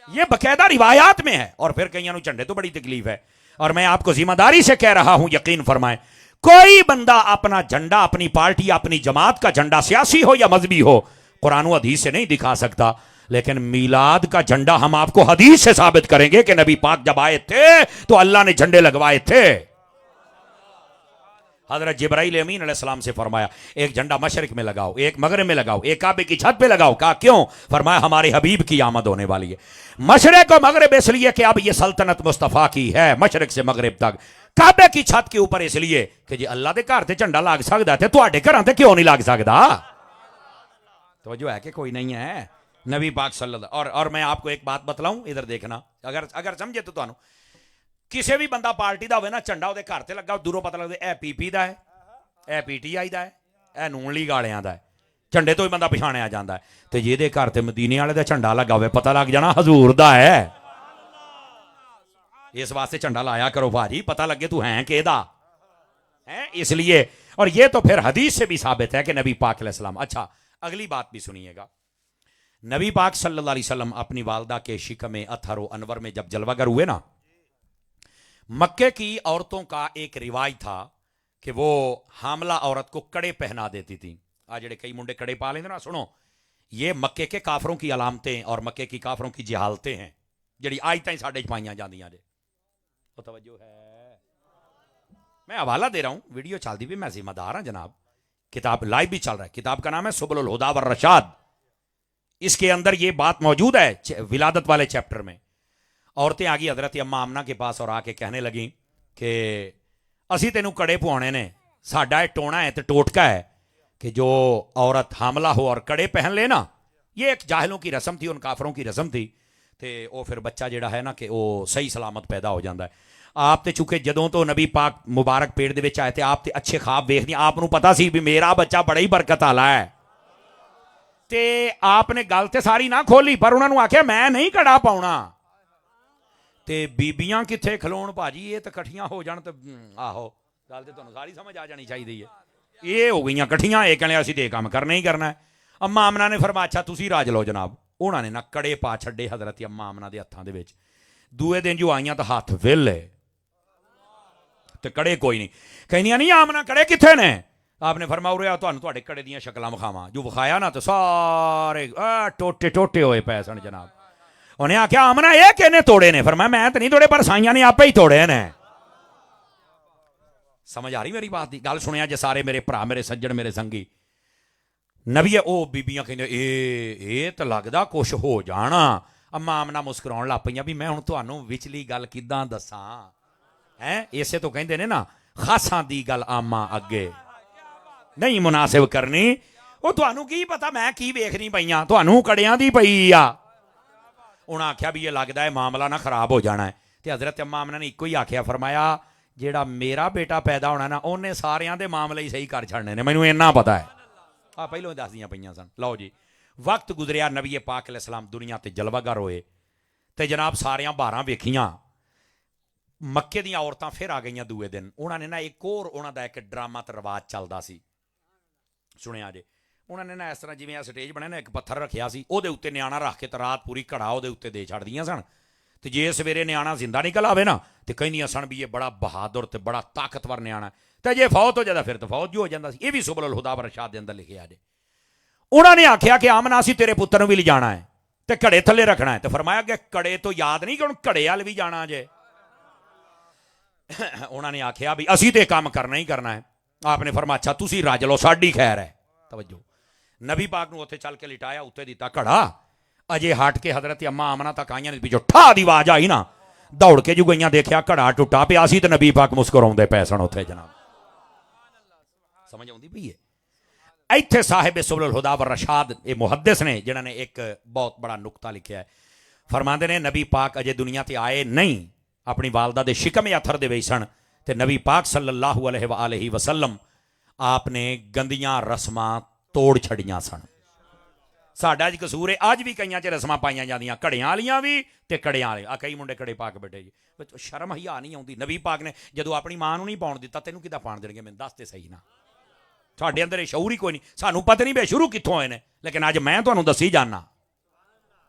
یہ باقاعدہ روایات میں ہے. اور پھر کئیاں نوں جھنڈے تو بڑی تکلیف ہے. اور میں آپ کو ذمہ داری سے کہہ رہا ہوں، یقین فرمائیں، کوئی بندہ اپنا جھنڈا، اپنی پارٹی، اپنی جماعت کا جھنڈا، سیاسی ہو یا مذہبی ہو، قرآن و حدیث سے نہیں دکھا سکتا. لیکن میلاد کا جھنڈا ہم آپ کو حدیث سے ثابت کریں گے کہ نبی پاک جب آئے تھے تو اللہ نے جھنڈے لگوائے تھے. حضرت جبرائیل امین علیہ السلام سے فرمایا ایک جھنڈا مشرق میں لگاؤ، ایک مغرب میں لگاؤ، ایک کعبے کی چھت پہ لگاؤ. کہا کیوں؟ فرمایا ہمارے حبیب کی آمد ہونے والی ہے. مشرق و مغرب اس لیے کہ اب یہ سلطنت مصطفیٰ کی ہے، مشرق سے مغرب تک. کعبے کی چھت کے اوپر اس لیے کہ جی اللہ دے گھر تے جھنڈا لگ سکتا ہے، تواڈے گھراں تے کیوں نہیں لگ سکتا؟ توجہ ہے کہ کوئی نہیں ہے؟ نبی پاک صلی اللہ. اور میں آپ کو ایک بات بتلاؤں، ادھر دیکھنا، اگر سمجھے تو تانوں کسی بھی بندہ پارٹی دا ہوئے نا، جھنڈا دے گھر تے لگا، دوروں پتہ لگدا اے پی پی دا ہے، اے پی ٹی آئی دا ہے، اے نون لیگ والیاں دا ہے. جھنڈے تو ہی بندہ پچھاڑیا جاندا ہے. تے جے دے گھر تے مدینے والے دا جھنڈا لگا ہوئے، پتہ لگ جانا حضور دا ہے. اس واسطے جھنڈا لایا کرو بھاجی، پتہ لگے تو ہیں کہ دا ہے. اس لیے، اور یہ تو پھر حدیث سے بھی ثابت ہے کہ نبی پاک علیہ السلام. اچھا اگلی بات بھی سنیے گا. نبی پاک صلی اللہ علیہ وسلم اپنی والدہ کے شکم اطہر و انور میں جب جلوہ گر ہوئے نا، مکے کی عورتوں کا ایک رواج تھا کہ وہ حاملہ عورت کو کڑے پہنا دیتی تھی. آج جڑے کئی منڈے کڑے پا لیندے نا، سنو یہ مکے کے کافروں کی علامتیں اور مکے کی کافروں کی جہالتیں ہیں جڑی آج تائیں ساڈے پائیاں جاندیاں جے. تو توجہ ہے، میں حوالہ دے رہا ہوں، ویڈیو چلتی بھی، میں ذمہ دار ہوں جناب. کتاب لائیو بھی چل رہا ہے، کتاب کا نام ہے سبل الہدی والرشاد. اس کے اندر یہ بات موجود ہے ولادت والے چیپٹر میں. عورتیں آگی حضرت اما آمنہ کے پاس اور آ کے کہنے لگیں کہ اسی تینوں کڑے پوانے نے، ساڈا یہ ٹونا ہے تو ٹوٹکا ہے کہ جو عورت حاملہ ہو اور کڑے پہن لے نا. یہ ایک جاہلوں کی رسم تھی، ان کافروں کی رسم تھی. تے وہ پھر بچہ جڑا ہے نا کہ وہ صحیح سلامت پیدا ہو جاتا ہے. آپ تے چونکہ جدوں تو نبی پاک مبارک پیٹ دے وچ آئے تھے، آپ تے اچھے خواب ویکھ دیں، آپ نوں پتا سی بھی میرا بچہ بڑا ہی برکت والا ہے. تے آپ نے گل تے ساری نہ کھولی، پر انہوں نے آخیا میں نہیں کڑا پاؤنا. تے بیبیاں کتھے کھلون بھاجی، یہ تو کٹھیاں ہو جان. تے آہو گل تے تانوں ساری سمجھ آ جانی چاہیے ہے. یہ ہو گئیاں کٹھیاں، یہ کہنے اسی تے کام کرنا ہی کرنا ہے. اما آمنہ نے فرمایا اچھا تسی راج لو جناب. انہوں نے نہ کڑے پا چھڈے حضرت اما آمنہ دے ہتھاں دے وچ. دوے دن جو آئیاں تو ہاتھ ویلے تے کڑے کوئی نہیں. کہنیاں نہیں آمنہ کڑے کتھے نے؟ آپ نے فرمایا رہا تھانوں تواڈے کڑے دیاں شکلاں وکھاواں. جو وکھایا نا تو سارے ٹوٹے ٹوٹے ہوئے پے سن جناب. انہیں آخیا آمنہ یہ کہنے توڑے نے؟ فرمایا میں تو نہیں توڑے، پر سائیاں نے آپ ہی توڑے نے. سمجھ آ رہی میری بات دی؟ گل سنیا جے سارے میرے بھرا، میرے سجن، میرے سنگی. نبی او بیبیاں کہندے اے تو لگدا کچھ ہو جانا. اما آمنہ مسکراؤن لگ پئیاں بھی میں ہن تانوں وچلی گل کداں دساں. ہیں اسے تو کہندے نے نا خاصاں دی گل آما اگے نہیں مناسب کرنی. وہ تانوں کی پتا میں کی ویکھنی پئیاں، تانوں کڑیاں دی پئی آ. انہاں آکھیا بھی یہ لگدا ہے معاملہ نہ خراب ہو جانا ہے. تے حضرت اما آمنہ نے ایکو ہی آکھیا، فرمایا جیڑا میرا بیٹا پیدا ہونا نا اونے ساریاں دے معاملے ہی صحیح کر چھڑنے نے، مینوں اتنا پتا ہے. پہلو دس دیاں پئیاں سن. لو جی وقت گزریا، نبی پاک علیہ السلام دنیا تے جلوہ گر ہوئے تے جناب ساریاں باراں ویکھیاں. مکے دیاں عورتاں پھر آ گئیاں دوے دن. انہاں نے نا ایک اور انہاں دا ایک ڈرامہ تے رواج چلدا سی، سنیا جے. انہاں نے نا اس طرح جویں سٹیج بنے نا ایک پتھر رکھیا سی، او دے اوتے نیانا رکھ کے تے رات پوری کڑا او دے اوتے دے چھڑ دیاں سن. تے جے سویرے نیانا زندہ نکل آوے نا تے کہندیاں سن بھی یہ بڑا بہادر تے بڑا طاقتور نیانا ہے. تے جے فوت ہو جاتا پھر تو فوت جو ہو جاندا سی. یہ بھی سبل الہدی والرشاد دے اندر لکھیا جے. انہوں نے آخیا کہ آمنہ اسی تیرے پتر نوں بھی لے جانا ہے تے کڑے تھلے رکھنا ہے. تو فرمایا کہ کڑے تو یاد نہیں کہ ہن کڑے وال بھی جانا جے. انہوں نے آخیا بھی اسی تے کام کرنا ہی کرنا ہے. آپ نے فرمایا اچھا تسی رج لو ساڈی خیر ہے. توجہ، نبی پاک نو اوتھے چل کے لٹایا، اوتے دیتا کڑا. اجے ہٹ کے حضرت اما آمنہ تک آئیاں نے، پیچھے ٹھا دی آواز آئی نا، ਦੌੜ ਕੇ ਜੂ ਗਈਆਂ, ਦੇਖਿਆ ਘੜਾ ਟੁੱਟਾ ਪਿਆ ਸੀ ਤੇ ਨਬੀ ਪਾਕ ਮੁਸਕਰਾਉਂਦੇ ਪਏ ਸਨ ਉੱਥੇ ਜਨਾਬ। ਸਮਝ ਆਉਂਦੀ ਪਈ ਹੈ। ਇੱਥੇ ਸਾਹਿਬ ਸੁਬੁਲ ਹੁਦਾ ਵ ਰਸ਼ਾਦ ਇਹ ਮੁਹੱਦਿਸ ਨੇ ਜਿਨ੍ਹਾਂ ਨੇ ਇੱਕ ਬਹੁਤ ਬੜਾ ਨੁਕਤਾ ਲਿਖਿਆ ਹੈ। ਫਰਮਾਉਂਦੇ ਨੇ ਨਬੀ ਪਾਕ ਅਜੇ ਦੁਨੀਆ ਤੇ ਆਏ ਨਹੀਂ, ਆਪਣੀ ਵਾਲਦਾ ਦੇ ਸ਼ਿਕਮ ਅਥਰ ਦੇ ਵਿੱਚ ਸਨ ਤੇ ਨਬੀ ਪਾਕ ਸੱਲੱਲਾਹੁ ਅਲੈਹਿ ਵਸੱਲਮ ਆਪ ਨੇ ਗੰਦੀਆਂ ਰਸਮਾਂ ਤੋੜ ਛੜੀਆਂ ਸਨ। ਸਾਡਾ ਜੀ ਕਸੂਰ ਹੈ, ਅੱਜ ਵੀ ਕਈਆਂ 'ਚ ਰਸਮਾਂ ਪਾਈਆਂ ਜਾਂਦੀਆਂ, ਘੜਿਆਂ ਵਾਲੀਆਂ ਵੀ ਤੇ ਕੜਿਆਂ ਵਾਲੇ। ਆ ਕਈ ਮੁੰਡੇ ਕੜੇ ਪਾ ਕੇ ਬੈਠੇ ਜੀ, ਸ਼ਰਮ ਹਿਆ ਨਹੀਂ ਆਉਂਦੀ। ਨਬੀ ਪਾਕ ਨੇ ਜਦੋਂ ਆਪਣੀ ਮਾਂ ਨੂੰ ਨਹੀਂ ਪਾਉਣ ਦਿੱਤਾ, ਤੈਨੂੰ ਕਿੱਦਾਂ ਪਾਉਣ ਦੇਣਗੇ? ਮੈਨੂੰ ਦੱਸ ਤੇ ਸਹੀ ਨਾ। ਸਾਡੇ ਅੰਦਰ ਇਹ ਸ਼ਊਰ ਹੀ ਕੋਈ ਨਹੀਂ, ਸਾਨੂੰ ਪਤਾ ਨਹੀਂ ਵੀ ਸ਼ੁਰੂ ਕਿੱਥੋਂ ਹੋਏ ਨੇ, ਲੇਕਿਨ ਅੱਜ ਮੈਂ ਤੁਹਾਨੂੰ ਦੱਸੀ ਜਾਣਾ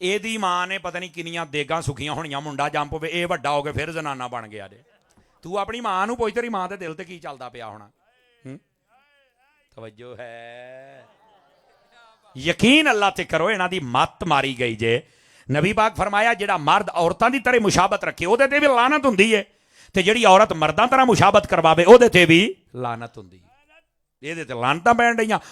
ਇਹਦੀ ਮਾਂ ਨੇ ਪਤਾ ਨਹੀਂ ਕਿੰਨੀਆਂ ਦੇਗਾਂ ਸੁਖੀਆਂ ਹੋਣੀਆਂ, ਮੁੰਡਾ ਜੰਮ ਪਵੇ ਇਹ ਵੱਡਾ ਹੋ ਕੇ ਫਿਰ ਜ਼ਨਾਨਾ ਬਣ ਗਿਆ ਜੇ। ਤੂੰ ਆਪਣੀ ਮਾਂ ਨੂੰ ਪੁੱਛ, ਤੇਰੀ ਮਾਂ ਦੇ ਦਿਲ ਤੇ ਕੀ ਚੱਲਦਾ ਪਿਆ ਹੋਣਾ। ਤਵੱਜੋ ਹੈ, ਯਕੀਨ ਅੱਲਾ ਤੇ ਕਰੋ, ਇਹਨਾਂ ਦੀ ਮੱਤ ਮਾਰੀ ਗਈ ਜੇ। ਨਬੀ ਪਾਕ ਫਰਮਾਇਆ ਜਿਹੜਾ ਮਰਦ ਔਰਤਾਂ ਦੀ ਤਰ੍ਹਾਂ ਮੁਸ਼ਾਬਤ ਰੱਖੇ ਉਹਦੇ ਤੇ ਵੀ ਲਾਨਤ ਹੁੰਦੀ ਹੈ, ਤੇ ਜਿਹੜੀ ਔਰਤ ਮਰਦਾਂ ਤਰ੍ਹਾਂ ਮੁਸ਼ਾਬਤ ਕਰਵਾਵੇ ਉਹਦੇ ਤੇ ਵੀ ਲਾਨਤ ਹੁੰਦੀ ਹੈ। ਇਹਦੇ ਤੇ ਲਾਨਤਾਂ ਪੈਣ ਰਹੀਆਂ।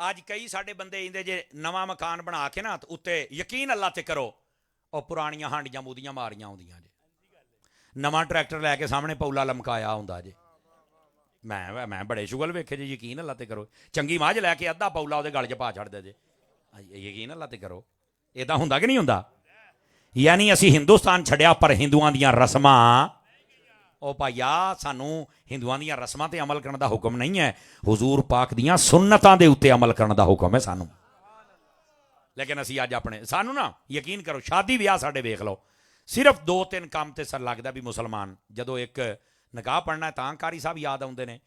ਅੱਜ ਕਈ ਸਾਡੇ ਬੰਦੇ ਇੰਦੇ ਜੇ ਨਵਾਂ ਮਕਾਨ ਬਣਾ ਕੇ ਨਾ ਉੱਤੇ ਯਕੀਨ ਅੱਲਾ ਤੇ ਕਰੋ ਉਹ ਪੁਰਾਣੀਆਂ ਹਾਂਡੀਆਂ ਮੂਦੀਆਂ ਮਾਰੀਆਂ ਆਉਂਦੀਆਂ ਜੇ। ਨਵਾਂ ਟਰੈਕਟਰ ਲੈ ਕੇ ਸਾਹਮਣੇ ਪੌਲਾ ਲਮਕਾਇਆ ਹੁੰਦਾ ਜੇ। ਮੈਂ ਬੜੇ ਸ਼ੁਗਲ ਵੇਖੇ ਜੇ, ਯਕੀਨ ਅੱਲਾ ਤੇ ਕਰੋ। ਚੰਗੀ ਮਾਝ ਲੈ ਕੇ ਅੱਧਾ ਪੌਲਾ ਉਹਦੇ ਗਲ 'ਚ ਪਾ ਛੱਡਦੇ ਜੇ, ਯਕੀਨ ਅੱਲਾ ਤੇ ਕਰੋ। ਇਦਾਂ ਹੁੰਦਾ ਕਿ ਨਹੀਂ ਹੁੰਦਾ? ਯਾਨੀ ਅਸੀਂ ਹਿੰਦੁਸਤਾਨ ਛੱਡਿਆ ਪਰ ਹਿੰਦੂਆਂ ਦੀਆਂ ਰਸਮਾਂ, ਉਹ ਭਾਈਆ ਸਾਨੂੰ ਹਿੰਦੂਆਂ ਦੀਆਂ ਰਸਮਾਂ ਤੇ ਅਮਲ ਕਰਨ ਦਾ ਹੁਕਮ ਨਹੀਂ ਹੈ, ਹੁਜ਼ੂਰ ਪਾਕ ਦੀਆਂ ਸੁਨਨਤਾਂ ਦੇ ਉੱਤੇ ਅਮਲ ਕਰਨ ਦਾ ਹੁਕਮ ਹੈ ਸਾਨੂੰ। ਲੇਕਿਨ ਅਸੀਂ ਅੱਜ ਆਪਣੇ, ਸਾਨੂੰ ਨਾ ਯਕੀਨ ਕਰੋ ਸ਼ਾਦੀ ਵਿਆਹ ਸਾਡੇ ਵੇਖ ਲਓ, ਸਿਰਫ 2-3 ਕੰਮ ਤੇ ਸਰ ਲੱਗਦਾ ਵੀ ਮੁਸਲਮਾਨ ਜਦੋਂ ਇੱਕ ਨਿਕਾਹ ਪੜ੍ਹਨਾ ਤਾਂ ਕਾਰੀ ਸਾਹਿਬ ਯਾਦ ਆਉਂਦੇ ਨੇ,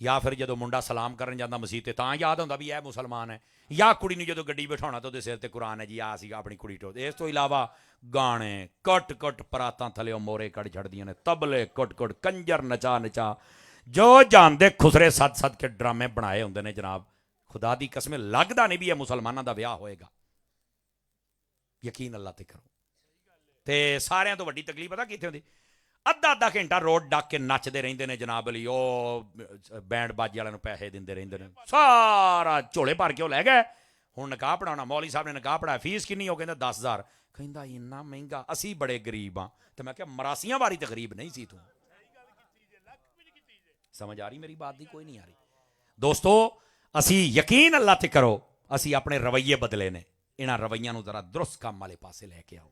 ਜਾਂ ਫਿਰ ਜਦੋਂ ਮੁੰਡਾ ਸਲਾਮ ਕਰਨ ਜਾਂਦਾ ਮਸੀਤ ਤੇ ਤਾਂ ਯਾਦ ਆਉਂਦਾ ਵੀ ਇਹ ਮੁਸਲਮਾਨ ਹੈ, ਜਾਂ ਕੁੜੀ ਨੂੰ ਜਦੋਂ ਗੱਡੀ ਬਿਠਾਉਣਾ ਤਾਂ ਉਹਦੇ ਸਿਰ ਤੇ ਕੁਰਾਨ ਹੈ ਜੀ, ਆ ਸੀਗਾ ਆਪਣੀ ਕੁੜੀ ਤੋਂ। ਇਸ ਤੋਂ ਇਲਾਵਾ ਗਾਣੇ ਕਟ ਪਰਾਤਾਂ ਥੱਲੇ ਮੋਰੇ ਕੱਢ ਛੱਡਦੀਆਂ ਨੇ, ਤਬਲੇ ਕੁੱਟ ਕੰਜਰ ਨਚਾ ਜੋ ਜਾਂਦੇ ਖੁਸਰੇ ਸੱਦ ਕੇ ਡਰਾਮੇ ਬਣਾਏ ਹੁੰਦੇ ਨੇ ਜਨਾਬ। ਖੁਦਾ ਦੀ ਕਸਮ ਲੱਗਦਾ ਨਹੀਂ ਵੀ ਇਹ ਮੁਸਲਮਾਨਾਂ ਦਾ ਵਿਆਹ ਹੋਏਗਾ। ਯਕੀਨ ਅੱਲਾ ਤੇ ਕਰੋ। ਤੇ ਸਾਰਿਆਂ ਤੋਂ ਵੱਡੀ ਤਕਲੀਫ ਪਤਾ ਕਿੱਥੇ ਹੁੰਦੀ? ਅੱਧਾ ਘੰਟਾ ਰੋਡ ਡੱਕ ਕੇ ਨੱਚਦੇ ਰਹਿੰਦੇ ਨੇ ਜਨਾਬ ਅਲੀ, ਉਹ ਬੈਂਡ ਬਾਜੀ ਵਾਲਿਆਂ ਨੂੰ ਪੈਸੇ ਦਿੰਦੇ ਰਹਿੰਦੇ ਨੇ, ਸਾਰਾ ਝੋਲੇ ਭਰ ਕੇ ਉਹ ਲੈ ਗਏ। ਹੁਣ ਨਿਕਾਹ ਪੜਾਉਣਾ, ਮੌਲੀ ਸਾਹਿਬ ਨੇ ਨਿਕਾਹ ਪੜਾਇਆ, ਫੀਸ ਕਿੰਨੀ? ਉਹ ਕਹਿੰਦਾ 10,000। ਕਹਿੰਦਾ ਇੰਨਾ ਮਹਿੰਗਾ, ਅਸੀਂ ਬੜੇ ਗਰੀਬ ਹਾਂ। ਤੇ ਮੈਂ ਕਿਹਾ ਮਰਾਸੀਆਂ ਵਾਰੀ ਤਾਂ ਗਰੀਬ ਨਹੀਂ ਸੀ ਤੂੰ। ਸਮਝ ਆ ਰਹੀ ਮੇਰੀ ਬਾਤ ਦੀ? ਕੋਈ ਨਹੀਂ ਆ ਰਹੀ। ਦੋਸਤੋ ਅਸੀਂ ਯਕੀਨ ਅੱਲਾ ਤੇ ਕਰੋ, ਅਸੀਂ ਆਪਣੇ ਰਵੱਈਏ ਬਦਲੇ ਨੇ, ਇਹਨਾਂ ਰਵੱਈਆਂ ਨੂੰ ਜ਼ਰਾ ਦਰੁਸਤ ਕੰਮ ਵਾਲੇ ਪਾਸੇ ਲੈ ਕੇ ਆਓ।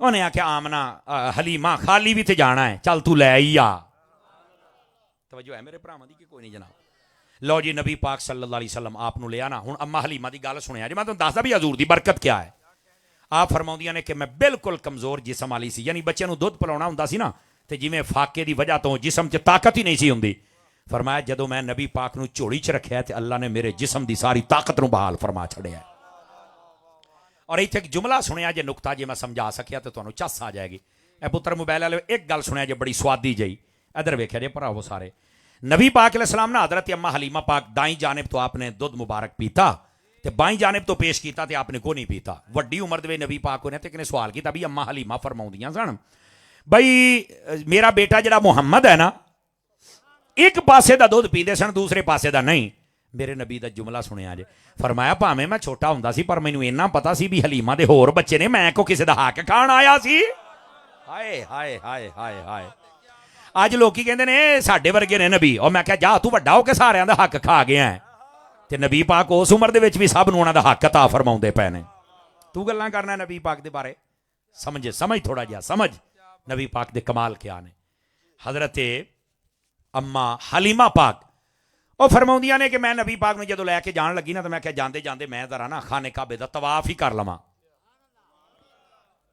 انہیں آخیا آمنا حلیمہ خالی بھی تے جانا ہے، چل تو لے ہی آ. توجہ ہے میرے بھراواں دی کہ کوئی نہیں جناب؟ لو جی نبی پاک صلی اللہ علیہ وسلم آپ نو لیا نا. ہن اما حلیمہ دی گل سنیا جی، میں تمہیں دسدا بھی حضور دی برکت کیا ہے. آپ فرماؤندیاں نے کہ میں بالکل کمزور جسم والی سی، یعنی بچے نو دودھ پلاونا ہوندا سی نا تے جویں فاقے دی وجہ تو جسم 'چ طاقت ہی نہیں سی ہوندی. فرمایا جدوں میں نبی پاک نو جھوڑی 'چ رکھیا تے اللہ نے میرے جسم دی ساری طاقت نو بحال فرما چھڑیا. اور ایتھے ایک جملہ سنیا جے نقطہ جے میں سمجھا سکیا تے تانوں چس آ جائے گی. اے پتر موبائل والے ایک گل سنیا جے بڑی سوادی جئی. ادھر ویکھیا جے بھراو سارے. نبی پاک علیہ السلام نے حضرت اما حلیمہ پاک دائیں جانب تو آپ نے دودھ مبارک پیتا تے بائیں جانب تو پیش کیتا تے آپ نے کو نہیں پیتا. وڈی عمر دے نبی پاک نے تے کنے سوال کیتا بھی اما حلیمہ فرماؤندیاں سن بھئی میرا بیٹا جڑا محمد ہے نا ایک پاسے دا دودھ پیندے سن دوسرے پاسے دا نہیں. میرے نبی دا جملہ سنیا جے. فرمایا بھاویں میں چھوٹا ہوندا سی پر مینوں اتنا پتا سی بھی حلیمہ دے ہور بچے نے، میں کو کسے دا حق کھان آیا سی. ہائے ہائے ہائے ہائے ہائے. اج لوکی کہندے نے ساڈے ورگے نے نبی، اور میں کہا جا تو وڈا ہو کے ساریاں دا حق کھا گیا ہے. تے نبی پاک اس عمر دے وچ بھی سب نوں انہاں دا حق عطا فرماوندے پے نے. تو گلاں کرنا نبی پاک دے بارے سمجھ تھوڑا جہا سمجھ نبی پاک دے کمال کیا نے. حضرت اما حلیمہ پاک او فرماؤندیاں نے کہ میں نبی پاک نوں جدوں لے کے جان لگی نا تو میں کہ جاندے جاندے میں ذرا نا خانے کعبے دا طواف ہی کر لواں.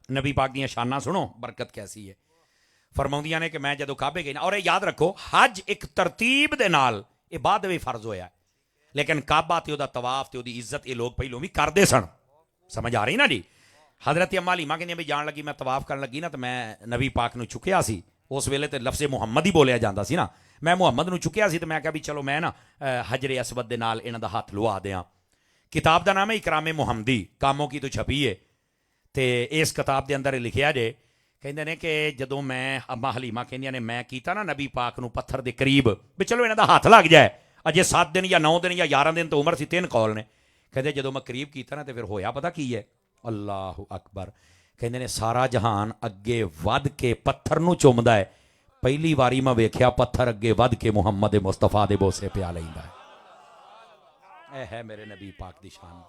نبی پاک دیاں شاناں سنو برکت کیسی ہے. فرماؤندیاں نے کہ میں جدوں کعبے گئی نا، اور یاد رکھو حج ایک ترتیب دے نال اے بعد وی فرض ہویا ہے، لیکن کعبہ تے او دا طواف تے او دی عزت اے لوگ پہلوں بھی کردے سن. سمجھ آ رہی نا جی؟ حضرت اما حلیمہ کہندی بھی جان لگی میں طواف کرن لگی نا تو میں نبی پاک نو چکیا سی. اس ویلے تے لفظ محمد ہی بولیا جاندا سی نا. میں محمد نو چکیا سی تو میں کہا بھی چلو میں نا حجر اسود دے نال انہاں دا ہاتھ لوا دیاں. کتاب دا نام ہے اکرام محمدی، کاموں کی تو چھپی ہے. تے اس کتاب دے اندر لکھیا جے کہندے نے کہ جدوں میں اما حلیمہ کہندیاں نے میں کیتا نا نبی پاک نو پتھر دے قریب بھی چلو انہاں دا ہاتھ لگ جائے. اجے 7 دن یا 9 دن یا 11 دن تو عمر سی، 3 قول نے. کہندے جدوں میں قریب کیتا نا تے پھر ہویا پتہ کی ہے؟ اللہ اکبر. کہندے نے سارا جہان اگے ود کے پتھر نو چومدا ہے. پہلی واری میں ویکھیا پتھر اگے ود کے محمد مصطفیٰ دے بوسے پیا لیندا ہے. اے ہے میرے نبی پاک دی شان.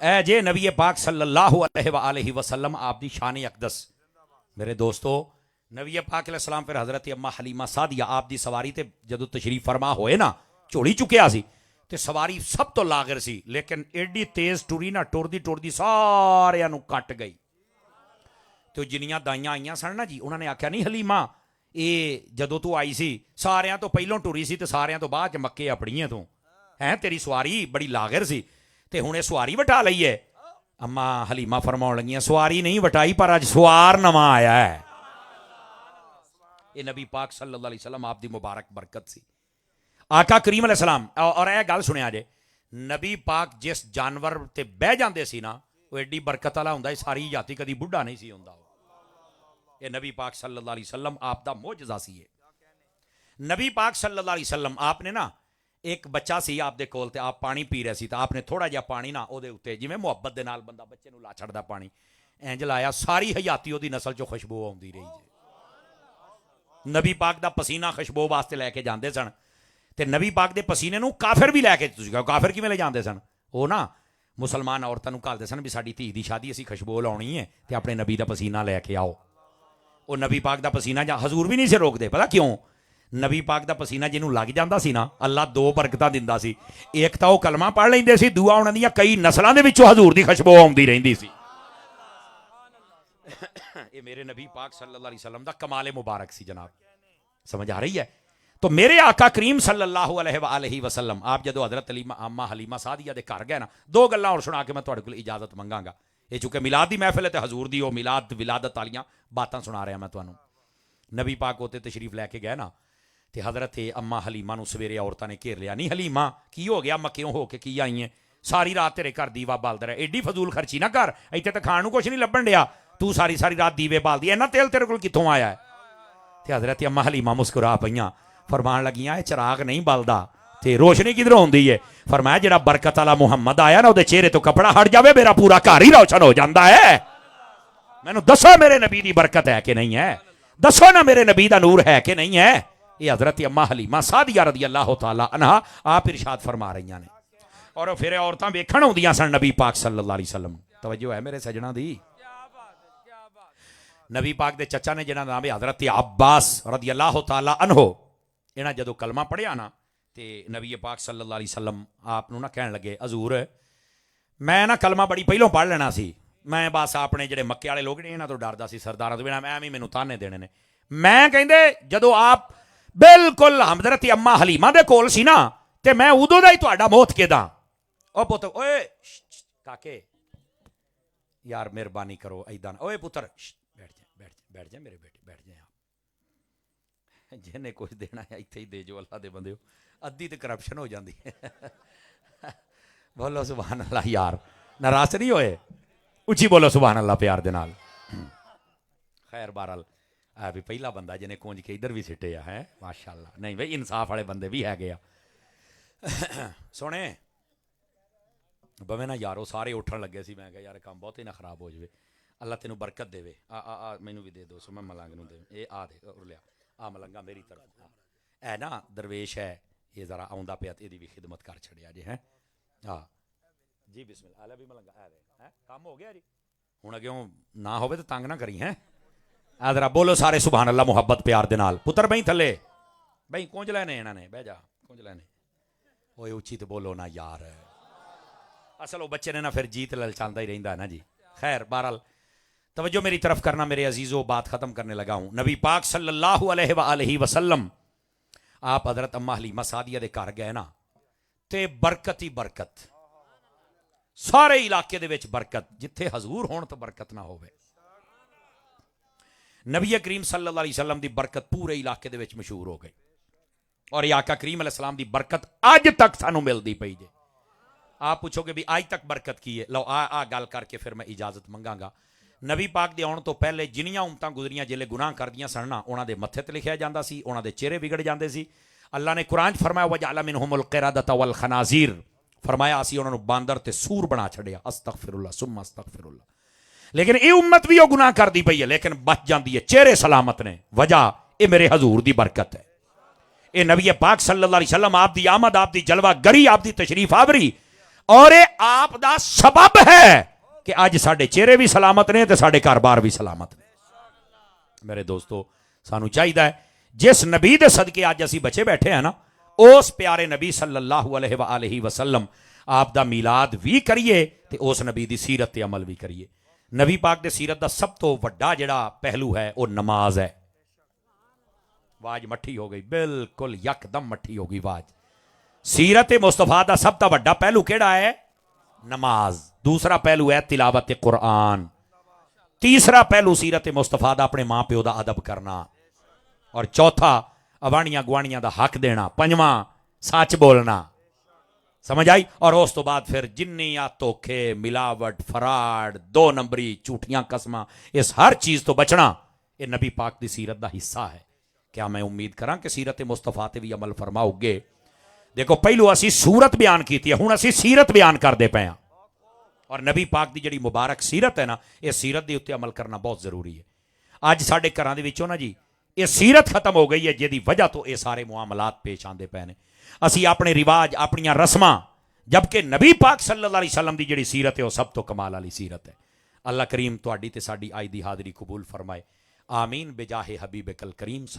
اے جے نبی پاک صلی اللہ علیہ وآلہ وسلم آپ دی شان اقدس. میرے دوستو نبی پاک علیہ السلام پھر حضرت اما حلیمہ سعدیہ آپ دی سواری تے جدو تشریف فرما ہوئے نا چوڑی چکیا سی تے سواری سب تو لاغر سی، لیکن ایڈی تیز ٹوری نا ٹردی سارے نو کٹ گئی. تو جنیاں دائیاں آئیاں سن نا جی انہوں نے آکھیا نہیں حلیمہ اے جدو تو آئی سی ساریاں تو پہلوں ٹوری سی تے ساریاں تو بعد مکے اپڑیاں تو ہیں تیری سواری بڑی لاغر سی تے ہنے سواری وٹا لئی ہے. اما حلیمہ فرماؤن لگیاں سواری نہیں وٹائی پر اج سوار نواں آیا ہے. یہ نبی پاک صلی اللہ علیہ وسلم آپ دی مبارک برکت سی. آقا کریم علیہ السلام اور اے گل سنیا جے نبی پاک جس جانور تے بہ جاندے سی نا وہ ایڈی برکت والا ہوندا ساری جاتی کدی بڈھا نہیں سی ہوندا. یہ نبی پاک صلی اللہ علیہ وسلم آپ دا معجزہ سی. نبی پاک صلی اللہ علیہ وسلم آپ نے نا ایک بچہ سی آپ دے کول تے آپ پانی پی رہے سی تو آپ نے تھوڑا جہا پانی نا او دے اوتے جویں محبت دے نال بندہ بچے نو لا چھڑدا پانی انج لایا ساری حیاتی او دی نسل چوں خوشبو آوندی رہی جے. نبی پاک دا پسینہ خوشبو واسطے لے کے جاندے سن تے نبی پاک دے پسینے نو کافر بھی لے کے کافر کیویں لے جاندے سن؟ او نا مسلمان عورتاں نو کہندے سن بھی ساڈی دھی دی شادی اسی خوشبو لاونی ہے تے اپنے نبی دا پسینہ لے کے آؤ. او نبی پاک دا پسینہ جا حضور بھی نہیں سے روک دے. پتہ کیوں؟ نبی پاک دا پسینہ جنوں لگ جاندا سی نا اللہ 2 برکتاں دیندا سی. ایک تا او کلمہ پڑھ لیندے سی، دوسرا انہاں دیاں کئی نسلاں دے وچوں حضور دی خوشبو آوندی رہندی سی. یہ میرے نبی پاک صلی اللہ علیہ وسلم دا کمال مبارک سی جناب. سمجھ آ رہی ہے؟ تو میرے آقا کریم صلی اللہ علیہ وآلہ وسلم آپ جدو حضرت اما حلیمہ سعدیہ دے گھر گئے نا 2 گلاں اور سنا کے میں تہاڈے کول اجازت منگاں گا. یہ چونکہ میلاد دی محفل ہے تے حضور دی او میلاد ولادت والیاں باتاں سنا رہا میں تانوں. نبی پاک اوتے تشریف لے کے گئے نا تے حضرت اما حلیمہ نو سویرے عورتاں نے گھیر لیا. نہیں حلیمہ کی ہو گیا؟ مکیوں ہو کے کی آئی ہیں؟ ساری رات تیرے گھر دیوا بالدا رہا. ایڈی فضول خرچی نہ کر، ایتھے تے کھان نو کچھ نہیں لبن ڈیا، تو ساری رات دیوے بالدی. اینا تیل تیرے کول کتھوں آیا ہے؟ تے حضرت اما حلیمہ مسکرا پئیاں فرمان لگیاں اے چراغ نہیں بلدا تے روشنی کدھروں ہوندی ہے؟ فرمایا جڑا برکت والا محمد آیا نا او دے چہرے تو کپڑا ہٹ جاوے میرا پورا گھر ہی روشن ہو جاندا ہے. مینوں دسو میرے نبی دی برکت ہے کہ نہیں ہے؟ دسو نا میرے نبی دا نور ہے کہ نہیں ہے؟ یہ حضرت اما حلیمہ سعدیہ رضی اللہ تعالی عنہا آپ ارشاد فرما رہی ہیں نے اور پھر عورتاں ویکھن ہوندیاں سن نبی پاک صلی اللہ علیہ وسلم. توجہ ہے میرے سجنا دی. نبی پاک دے چچا نے جنہاں دا نام ہے حضرت عباس رضی اللہ تعالی عنہ, انہاں جدو کلمہ پڑھیا نا تے نبی پاک صلی اللہ علیہ وسلم آپ نو نا کہن لگے حضور میں نا کلمہ بڑی پہلوں پڑھ لینا سی, میں بس اپنے جڑے مکے والے لوگ نے انہاں تو ڈردا سی سرداراں تو میں ایویں مینوں تانے دینے نے. میں کہندے جدو آپ بالکل حضرت اما حلیمہ دے کول سی نا تے میں ادو دا ہی تہاڈا موت کیداں. او پتر اوئے کاکے یار مہربانی کرو ایداں اوئے پتر بیٹھ جا میرے بیٹے بیٹھ جائیں آپ, جنہیں کچھ دینا ہے ایتھے ہی دے جو اللہ دے بندے ہو, ادھی تے کرپشن ہو جاندی ہے. بولو سبحان اللہ یار, ناراض نہیں ہوئے, اچھی بولو سبحان اللہ پیار دے نال. خیر بہرحال بھی پہلا بندہ جنہیں کونج کے ادھر بھی سٹے ہے ماشاءاللہ. نہیں بھائی انصاف والے بندے بھی ہے گیا. سونے بویں نا یارو سارے اٹھن لگے سی, میں کہا یار کام بہت ہی نہ خراب ہو جائے, اللہ تینوں برکت دے. مینوں بھی دے دو سو, میں ملنگ نو دے اے آ دے اور لیا آ ملنگا میری طرف اے نا درویش ہے یہ ذرا آوندا پیا تے دی بھی خدمت کر چھڑیا جی ہیں. ہاں جی بسم اللہ الا بھی ملنگا اے دے کام ہو گیا جی, ہن اگے نہ ہوے تے تنگ نہ کری ہیں. آ ذرا بولو سارے سبحان اللہ محبت پیار دے نال. پتر بھئی تھلے بھئی کونج لینے انہاں نے, بہ جا کونج لینے. اوئے اچھی تے بولو نا یار, اصل وہ بچے نے نا پھر جیت للچاندا ہی رہندا ہے نا جی. خیر بہرحال توجہ میری طرف کرنا میرے عزیزو, بات ختم کرنے لگا ہوں. نبی پاک صلی اللہ علیہ وآلہ وسلم آپ حضرت اما حلیمہ سعدیہ دے گھر گئے نا تے برکت ہی برکت, سارے علاقے دے وچ برکت. جتھے حضور ہون تو برکت نہ ہوے. نبی کریم صلی اللہ علیہ وسلم دی برکت پورے علاقے دے وچ مشہور ہو گئی, اور یہ آقا کریم علیہ السلام دی برکت اج تک سانو ملدی پئی جے. آپ پوچھو گے بھی آج تک برکت کی ہے, لو آ گل کر کے پھر میں اجازت منگاں گا. نبی پاک دے آن تو پہلے جنیاں امتاں گزریاں جلے گناہ کردیاں سن نا, انہاں دے متھے تے لکھیا جاندا سی, انہاں دے چہرے بگڑ جاندے سی. اللہ نے قرآن فرمایا وجعل منہم القردۃ والخنازیر, فرمایا اسی انہاں نو باندر تے سور بنا چھڑیا. استغفر اللہ ثم استغفر اللہ. لیکن اے امت بھی او گناہ کردی پئی ہے لیکن بچ جاندی ہے, چہرے سلامت نے. وجہ اے میرے حضور دی برکت ہے. اے نبی پاک صلی اللہ علیہ وسلم آپ دی آمد, آپ دی جلوہ گری, آپ دی تشریف آوری, اور اے آپ دا سبب ہے کہ آج ساڈے چہرے بھی سلامت نے تے ساڈے گھر بار بھی سلامت نے. میرے دوستو سانو چاہیے جس نبی دے صدقے آج اسی بچے بیٹھے ہیں نا, اس پیارے نبی صلی اللہ علیہ وآلہ وسلم آپ دا میلاد بھی کریے تے اس نبی دی سیرت تے عمل بھی کریے. نبی پاک دے سیرت دا سب تو وڈا جڑا پہلو ہے وہ نماز ہے. واج مٹھی ہو گئی, بالکل یک دم مٹھی ہو گئی واج. سیرت مصطفیٰ دا سب تا وڈا پہلو کیڑا ہے؟ نماز. دوسرا پہلو ہے تلاوت قرآن. تیسرا پہلو سیرت مصطفیٰ دا اپنے ماں پیو دا ادب کرنا, اور چوتھا اوانیاں گوانیاں دا حق دینا, پنجواں سچ بولنا. سمجھ آئی؟ اور اس تو بعد پھر جنیاں دھوکھے, ملاوٹ, فراڈ, دو نمبری, جھوٹیاں قسماں, اس ہر چیز تو بچنا یہ نبی پاک دی سیرت دا حصہ ہے. کیا میں امید کراں کہ سیرت مصطفیٰ تے بھی عمل فرماؤ گے؟ دیکھو پہلو اسی صورت بیان کیتی ہے, ہن اسی سیرت بیان کر دے پے ہاں, اور نبی پاک دی جڑی مبارک سیرت ہے نا, یہ سیرت دے اوتے عمل کرنا بہت ضروری ہے. اج ساڈے گھراں دے وچوں نا جی یہ سیرت ختم ہو گئی ہے, جدی وجہ تو یہ سارے معاملات پیش آندے پے نے. اسی اپنے رواج, اپنیاں رسماں, جبکہ نبی پاک صلی اللہ علیہ وسلم دی جڑی سیرت ہے وہ سب تو کمال والی سیرت ہے. اللہ کریم تہاڈی تے ساڈی آج دی حاضری قبول فرمائے. آمین بجاہ حبیب کل کریم.